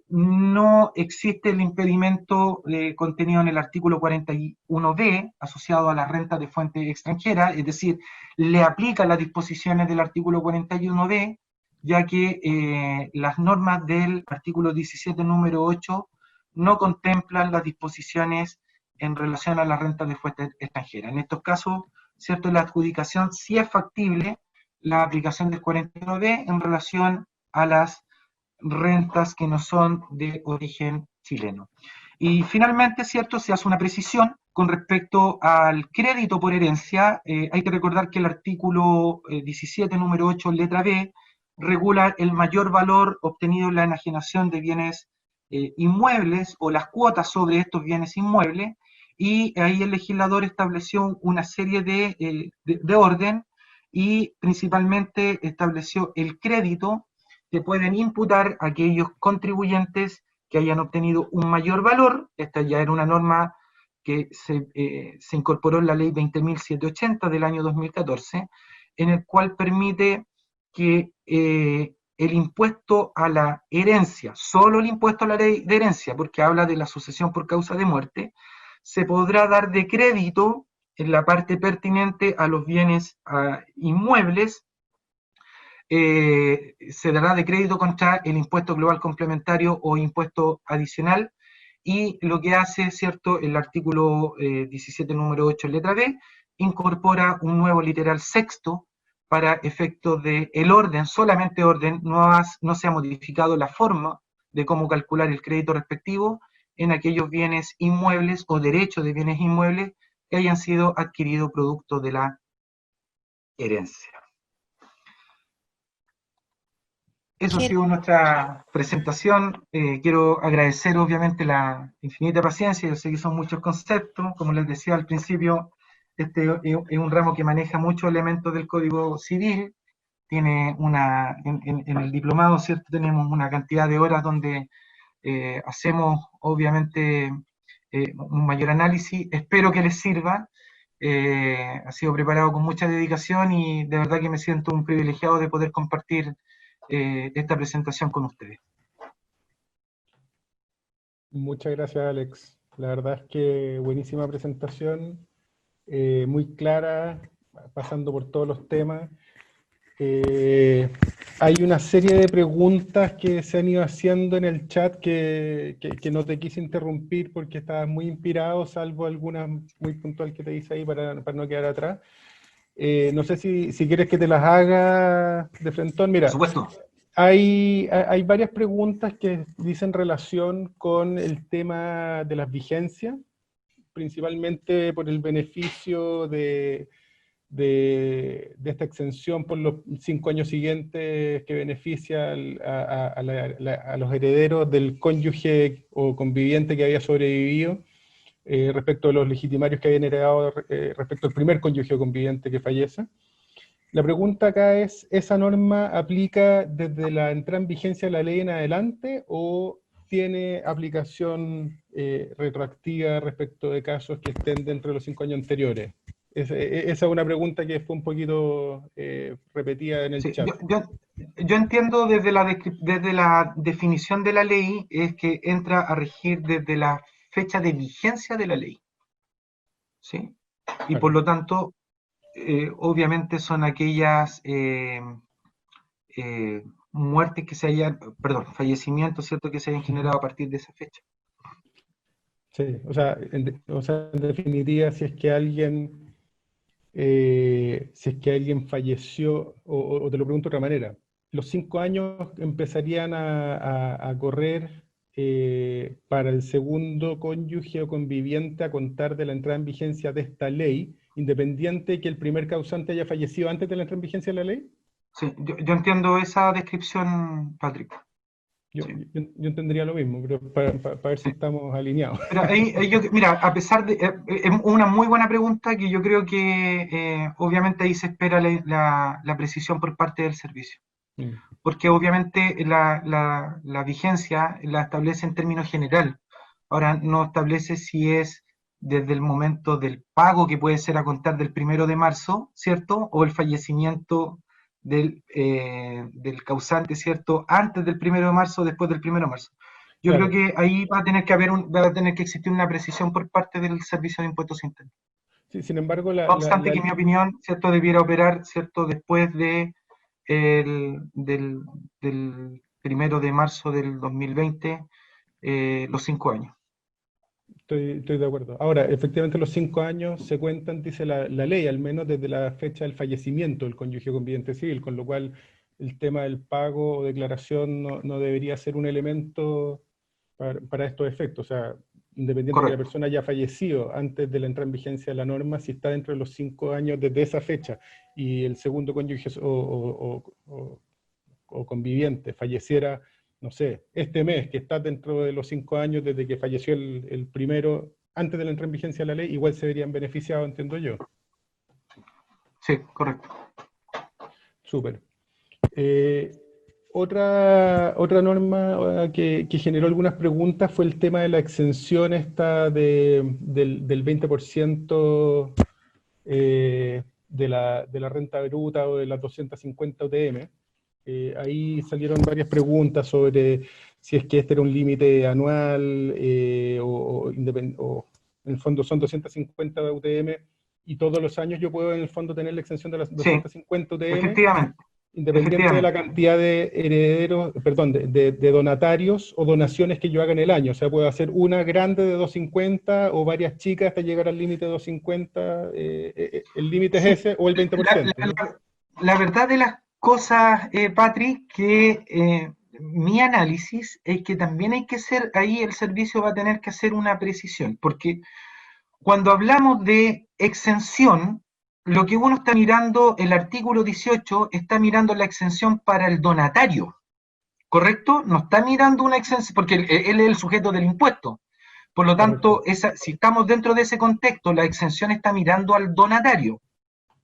no existe el impedimento contenido en el artículo 41b asociado a la renta de fuente extranjera, es decir, le aplica las disposiciones del artículo 41b, ya que las normas del artículo 17 número 8 no contemplan las disposiciones en relación a la renta de fuente extranjera. En estos casos, ¿cierto?, la adjudicación sí es factible, la aplicación del 41b en relación a las rentas que no son de origen chileno. Y finalmente, ¿cierto?, se hace una precisión con respecto al crédito por herencia, hay que recordar que el artículo 17, número 8, letra B, regula el mayor valor obtenido en la enajenación de bienes inmuebles o las cuotas sobre estos bienes inmuebles, y ahí el legislador estableció una serie de orden y principalmente estableció el crédito que pueden imputar aquellos contribuyentes que hayan obtenido un mayor valor. Esta ya era una norma que se incorporó en la ley 20.780 del año 2014, en el cual permite que el impuesto a la herencia, solo el impuesto a la ley de herencia, porque habla de la sucesión por causa de muerte, se podrá dar de crédito en la parte pertinente a los bienes inmuebles, se dará de crédito contra el impuesto global complementario o impuesto adicional, y lo que hace, ¿cierto?, el artículo 17, número 8, letra B, incorpora un nuevo literal sexto para efectos de el orden, solamente orden, no se ha modificado la forma de cómo calcular el crédito respectivo en aquellos bienes inmuebles o derechos de bienes inmuebles que hayan sido adquiridos producto de la herencia. Eso ha sido nuestra presentación. Quiero agradecer obviamente la infinita paciencia. Yo sé que son muchos conceptos. Como les decía al principio, este es un ramo que maneja muchos elementos del Código Civil. Tiene en el diplomado, ¿cierto? Tenemos una cantidad de horas donde hacemos obviamente un mayor análisis. Espero que les sirva. Ha sido preparado con mucha dedicación y de verdad que me siento un privilegiado de poder compartir esta presentación con ustedes. Muchas gracias, Alex. La verdad es que buenísima presentación, muy clara, pasando por todos los temas. Hay una serie de preguntas que se han ido haciendo en el chat que no te quise interrumpir porque estabas muy inspirado, salvo alguna muy puntual que te hice ahí para no quedar atrás. No sé si quieres que te las haga de frentón. Mira, por supuesto. Hay varias preguntas que dicen relación con el tema de las vigencias, principalmente por el beneficio de esta exención por los 5 años siguientes que beneficia a los herederos del cónyuge o conviviente que había sobrevivido, respecto a los legitimarios que habían heredado respecto al primer cónyuge o conviviente que fallece. La pregunta acá es, ¿esa norma aplica desde la entrada en vigencia de la ley en adelante o tiene aplicación retroactiva respecto de casos que estén dentro de los 5 años anteriores? Esa es una pregunta que fue un poquito repetida en el Sí, chat. yo entiendo desde la definición de la ley es que entra a regir desde la fecha de vigencia de la ley, ¿sí? Y por lo tanto, obviamente son aquellas muertes que se hayan, perdón, fallecimientos, ¿cierto?, que se hayan generado a partir de esa fecha. Sí, o sea, en definitiva, si es que alguien falleció, o te lo pregunto de otra manera, los 5 años empezarían a correr para el segundo cónyuge o conviviente a contar de la entrada en vigencia de esta ley, independiente que el primer causante haya fallecido antes de la entrada en vigencia de la ley. Sí, yo entiendo esa descripción, Patrick. Yo Sí. entendería lo mismo, pero para ver si estamos alineados. Pero mira, a pesar de, es una muy buena pregunta que yo creo que obviamente ahí se espera la precisión por parte del servicio. Porque obviamente la vigencia la establece en términos general. Ahora no establece si es desde el momento del pago, que puede ser a contar del 1 de marzo, ¿cierto? O el fallecimiento del causante, ¿cierto? Antes del 1 de marzo o después del 1 de marzo. Yo Claro. creo que ahí va a tener que existir una precisión por parte del Servicio de Impuestos Internos. Sí, sin embargo, No obstante que en mi opinión, ¿cierto?, debiera operar, ¿cierto?, después del 1 de marzo del 2020, los 5 años. Estoy de acuerdo. Ahora, efectivamente los 5 años se cuentan, dice la ley, al menos desde la fecha del fallecimiento del cónyuge conviviente civil, con lo cual el tema del pago o declaración no debería ser un elemento para estos efectos. O sea, independiente de que la persona haya fallecido antes de la entrada en vigencia de la norma, si está dentro de los 5 años desde esa fecha y el segundo cónyuge o conviviente falleciera, no sé, este mes, que está dentro de los 5 años desde que falleció el primero, antes de la entrada en vigencia de la ley, igual se verían beneficiados, entiendo yo. Sí, correcto. Súper. Otra norma que generó algunas preguntas fue el tema de la exención esta del 20% de la renta bruta o de las 250 UTM. Ahí salieron varias preguntas sobre si es que este era un límite anual o en el fondo son 250 UTM y todos los años yo puedo en el fondo tener la exención de las 250 UTM. Efectivamente. Independiente de la cantidad de herederos, perdón, de donatarios o donaciones que yo haga en el año. O sea, puedo hacer una grande de 250 o varias chicas hasta llegar al límite de 250. El límite es ese o el 20%. La verdad de las cosas, Patrick, que mi análisis es que también hay que hacer, ahí el servicio va a tener que hacer una precisión, porque cuando hablamos de exención, lo que uno está mirando, el artículo 18, está mirando la exención para el donatario, ¿correcto? No está mirando una exención, porque él es el sujeto del impuesto. Por lo tanto, si estamos dentro de ese contexto, la exención está mirando al donatario,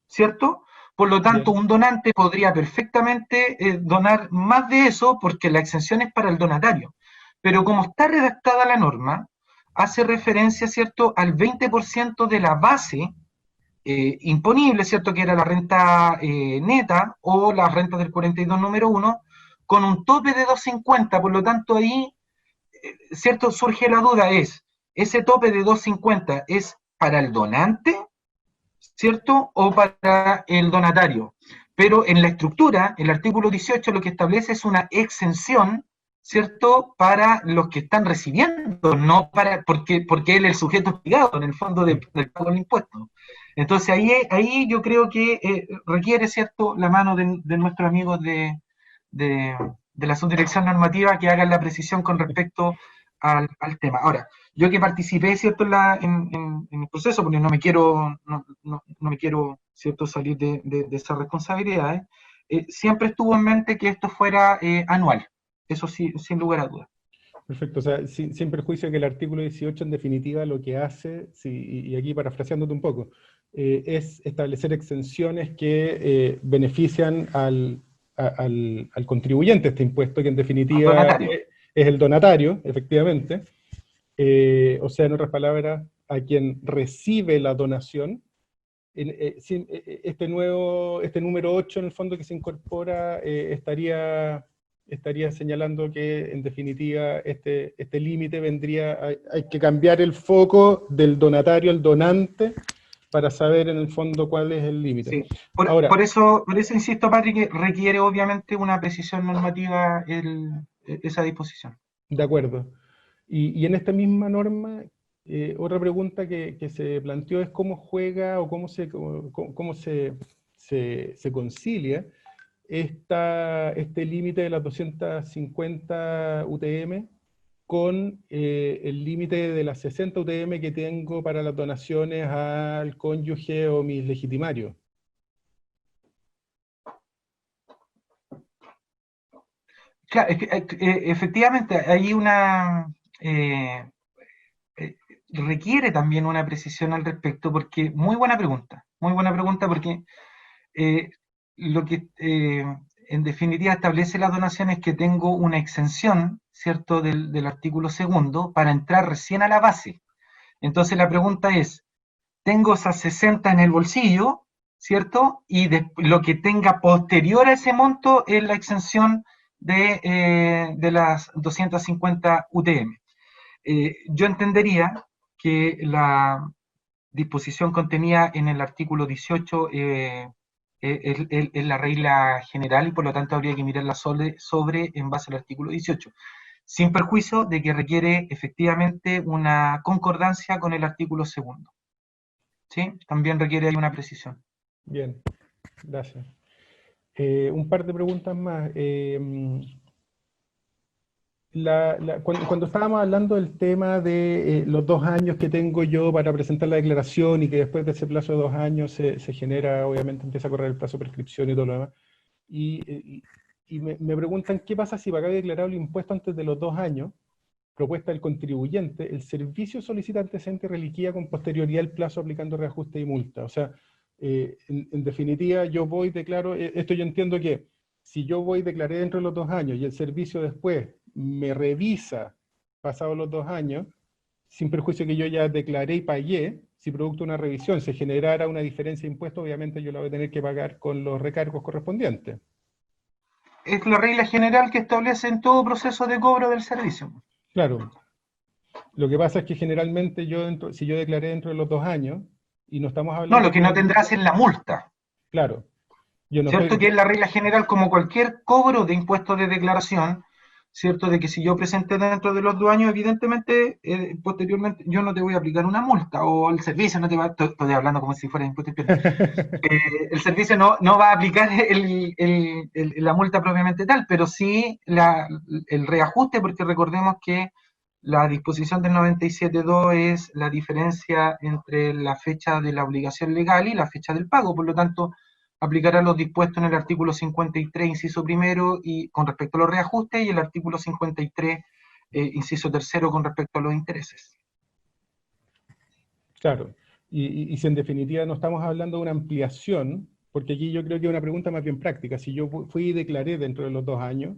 ¿cierto? Por lo tanto, un donante podría perfectamente donar más de eso porque la exención es para el donatario. Pero como está redactada la norma, hace referencia, ¿cierto?, al 20% de la base imponible, ¿cierto?, que era la renta neta o la renta del 42 número 1, con un tope de 250. Por lo tanto, ahí, ¿cierto?, surge la duda, ¿ese tope de 250 es para el donante, ¿cierto?, o para el donatario? Pero en la estructura, el artículo 18 lo que establece es una exención, ¿cierto?, para los que están recibiendo, no para, porque él es el sujeto obligado en el fondo del pago del impuesto. Entonces ahí yo creo que requiere, ¿cierto?, la mano de nuestros amigos de la subdirección normativa que hagan la precisión con respecto al tema. Ahora, yo que participé, ¿cierto?, en el proceso, porque no me quiero, ¿cierto?, salir de esas responsabilidades, siempre estuvo en mente que esto fuera anual, eso sí, sin lugar a dudas. Perfecto, o sea, sin perjuicio de que el artículo 18 en definitiva lo que hace, y aquí parafraseándote un poco, es establecer exenciones que benefician al contribuyente este impuesto, que en definitiva es el donatario, efectivamente. O sea, en otras palabras, a quien recibe la donación. Este número 8 en el fondo que se incorpora estaría señalando que en definitiva este límite vendría, hay que cambiar el foco del donatario al donante para saber en el fondo cuál es el límite. Sí. Por eso insisto, Patrick, que requiere obviamente una precisión normativa esa disposición. De acuerdo. Y en esta misma norma, otra pregunta que se planteó es cómo juega o cómo se concilia este límite de las 250 UTM con el límite de las 60 UTM que tengo para las donaciones al cónyuge o mis legitimarios. Claro, efectivamente hay requiere también una precisión al respecto, porque muy buena pregunta porque lo que en definitiva establece las donaciones es que tengo una exención, ¿cierto?, del artículo segundo para entrar recién a la base. Entonces la pregunta es, tengo esas 60 en el bolsillo, ¿cierto? Y lo que tenga posterior a ese monto es la exención de las 250 UTM. Yo entendería que la disposición contenida en el artículo 18 es la regla general y por lo tanto habría que mirarla sobre en base al artículo 18, sin perjuicio de que requiere efectivamente una concordancia con el artículo segundo. ¿Sí? También requiere ahí una precisión. Bien, gracias. Un par de preguntas más. cuando estábamos hablando del tema de los 2 años que tengo yo para presentar la declaración y que después de ese plazo de 2 años se genera, obviamente empieza a correr el plazo de prescripción y todo lo demás, y me preguntan qué pasa si para haber declarado el impuesto antes de los 2 años, propuesta del contribuyente, el servicio solicita antecedente y reliquía con posterioridad el plazo aplicando reajuste y multa. O sea, en definitiva, yo voy, declaro, esto yo entiendo que si yo voy, declaré dentro de los 2 años y el servicio después me revisa pasados los 2 años, sin perjuicio que yo ya declaré y pagué, si producto de una revisión se generara una diferencia de impuesto, obviamente yo la voy a tener que pagar con los recargos correspondientes. Es la regla general que establece en todo proceso de cobro del servicio. Claro, lo que pasa es que generalmente si yo declaré dentro de los 2 años, y no estamos No, hablando lo que aquí no de tendrás multa, es la multa, claro, yo no ¿cierto? estoy, Que es la regla general como cualquier cobro de impuestos de declaración, ¿cierto? De que si yo presenté dentro de los 2 años, evidentemente, posteriormente, yo no te voy a aplicar una multa, o el servicio no te va, estoy hablando como si fuera impuesto, el servicio no va a aplicar la multa propiamente tal, pero sí el reajuste, porque recordemos que la disposición del 97.2 es la diferencia entre la fecha de la obligación legal y la fecha del pago, por lo tanto, aplicará los dispuestos en el artículo 53, inciso primero, y con respecto a los reajustes, y el artículo 53, inciso tercero, con respecto a los intereses. claro, y si en definitiva no estamos hablando de una ampliación, porque aquí yo creo que es una pregunta más bien práctica, si yo fui y declaré dentro de los 2 años,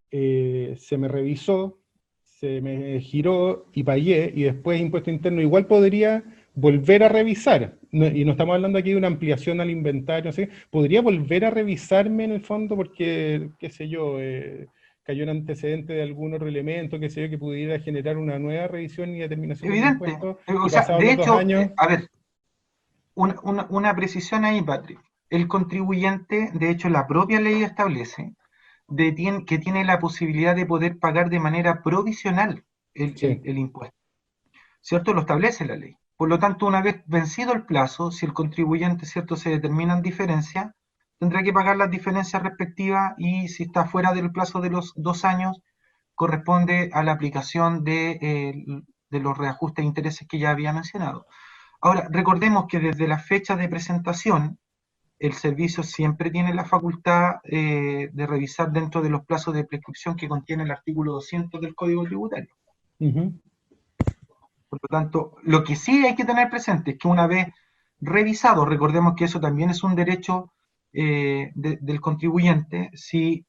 se me revisó, se me giró y pagué, y después impuesto interno igual podría volver a revisar, y no estamos hablando aquí de una ampliación al inventario, no sé, podría volver a revisarme en el fondo porque, qué sé yo, cayó un antecedente de algún otro elemento, qué sé yo, que pudiera generar una nueva revisión y determinación del Evidente. impuesto, O y sea, pasados de los dos hecho, años, a ver, una precisión ahí, Patrick. El contribuyente, de hecho, la propia ley establece que tiene la posibilidad de poder pagar de manera provisional sí, el impuesto. ¿Cierto? Lo establece la ley. Por lo tanto, una vez vencido el plazo, si el contribuyente, ¿cierto?, se determinan diferencias, tendrá que pagar las diferencias respectivas, y si está fuera del plazo de los 2 años, corresponde a la aplicación de los reajustes de intereses que ya había mencionado. Ahora, recordemos que desde la fecha de presentación, el servicio siempre tiene la facultad de revisar dentro de los plazos de prescripción que contiene el artículo 200 del Código Tributario. ujú, Por lo tanto, lo que sí hay que tener presente es que una vez revisado, recordemos que eso también es un derecho del contribuyente, si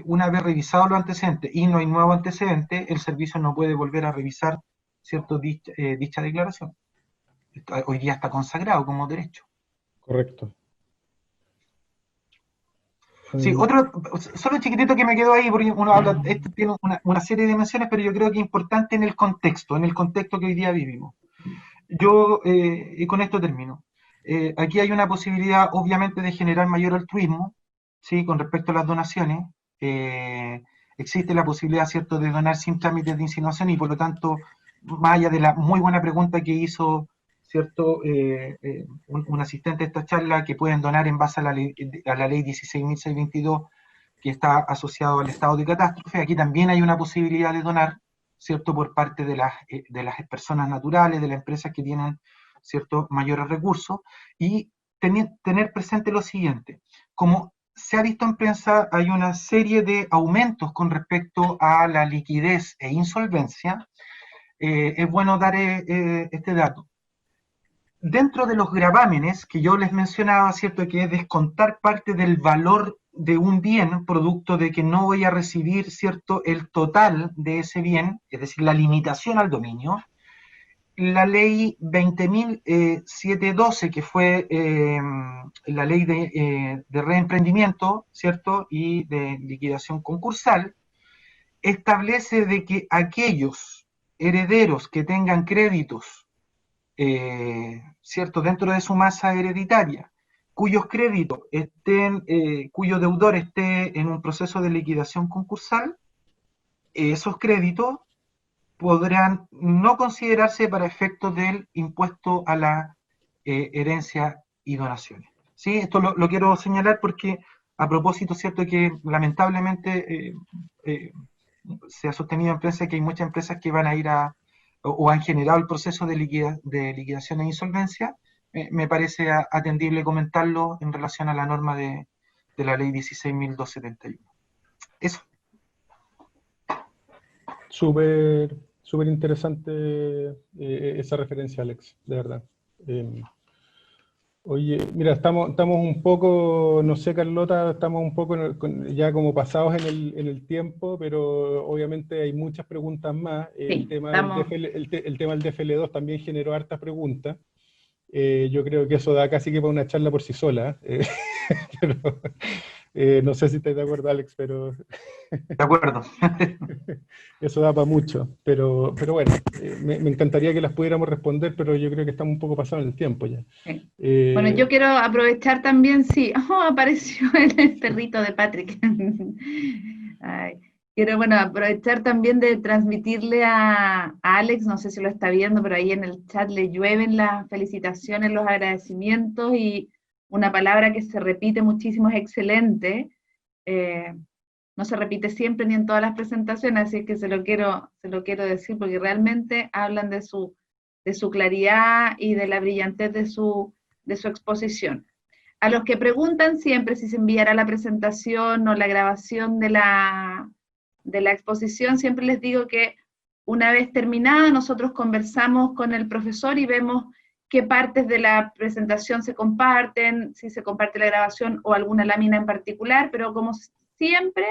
una vez revisado los antecedentes y no hay nuevo antecedente, el servicio no puede volver a revisar, ¿cierto?, dicha declaración. Hoy día está consagrado como derecho. correcto. Sí, otro, solo chiquitito que me quedó ahí, porque uno habla, esto tiene una serie de dimensiones, pero yo creo que es importante en el contexto que hoy día vivimos. Yo, y con esto termino. Aquí hay una posibilidad, obviamente, de generar mayor altruismo, ¿sí? Con respecto a las donaciones. Existe la posibilidad, ¿cierto?, de donar sin trámites de insinuación, y por lo tanto, más allá de la muy buena pregunta que hizo, ¿cierto?, un asistente de esta charla, que pueden donar en base a la ley 16.622, que está asociado al estado de catástrofe. Aquí también hay una posibilidad de donar, ¿cierto?, por parte de las personas naturales, de las empresas que tienen, ¿cierto?, mayores recursos, y tener presente lo siguiente: como se ha visto en prensa, hay una serie de aumentos con respecto a la liquidez e insolvencia. Es bueno dar este dato. Dentro de los gravámenes que yo les mencionaba, ¿cierto?, que es descontar parte del valor de un bien, producto de que no voy a recibir, ¿cierto?, el total de ese bien, es decir, la limitación al dominio. La ley 20.712, que fue la ley de reemprendimiento, ¿cierto?, y de liquidación concursal, establece de que aquellos herederos que tengan créditos, ¿cierto?, dentro de su masa hereditaria, cuyos créditos estén, cuyo deudor esté en un proceso de liquidación concursal, esos créditos podrán no considerarse para efectos del impuesto a la herencia y donaciones. ¿Sí? Esto lo quiero señalar porque, a propósito, cierto, que lamentablemente se ha sostenido en prensa que hay muchas empresas que van a ir o han generado el proceso de liquidación e insolvencia. Me parece atendible comentarlo en relación a la norma de la ley 16.271. Eso. Súper interesante esa referencia, Alex, de verdad. Oye, mira, estamos un poco, no sé, Carlota, estamos un poco ya como pasados en el tiempo, pero obviamente hay muchas preguntas más. El Sí, tema del estamos. DFL, el tema del DFL2 también generó hartas preguntas. Yo creo que eso da casi que para una charla por sí sola. Pero, no sé si estás de acuerdo, Alex, pero De acuerdo. eso da para mucho. Pero bueno, me encantaría que las pudiéramos responder, pero yo creo que estamos un poco pasados en el tiempo ya. Sí. Bueno, yo quiero aprovechar también, sí, apareció el perrito de Patrick. Ay, quiero, bueno, aprovechar también de transmitirle a Alex, no sé si lo está viendo, pero ahí en el chat le llueven las felicitaciones, los agradecimientos y una palabra que se repite muchísimo es excelente. No se repite siempre ni en todas las presentaciones, así que se lo quiero decir porque realmente hablan de su claridad y de la brillantez de su exposición. A los que preguntan siempre si se enviará la presentación o la grabación de la exposición, siempre les digo que una vez terminada, nosotros conversamos con el profesor y vemos qué partes de la presentación se comparten, si se comparte la grabación o alguna lámina en particular, pero como siempre,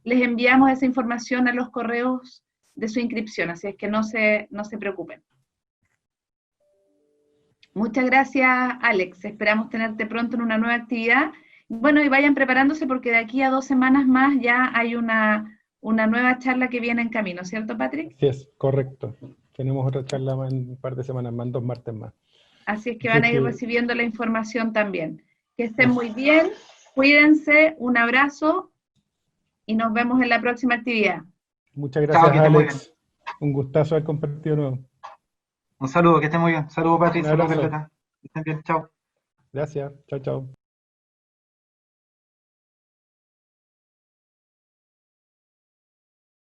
les enviamos esa información a los correos de su inscripción, así es que no se preocupen. Muchas gracias, Alex. Esperamos tenerte pronto en una nueva actividad. Bueno, y vayan preparándose porque de aquí a 2 semanas más ya hay una nueva charla que viene en camino, ¿cierto, Patrick? Sí, es correcto. Tenemos otra charla más en un par de semanas más, 2 martes más. Así es que van a ir recibiendo la información también. Que estén muy bien, cuídense, un abrazo y nos vemos en la próxima actividad. Muchas gracias, Chao, Alex. Un gustazo haber compartido nuevo. Un saludo, que estén muy bien. Saludos, Patrick. Un Saludos, abrazo. Carlota. Que estén bien. Chao. Gracias. Chao, chao.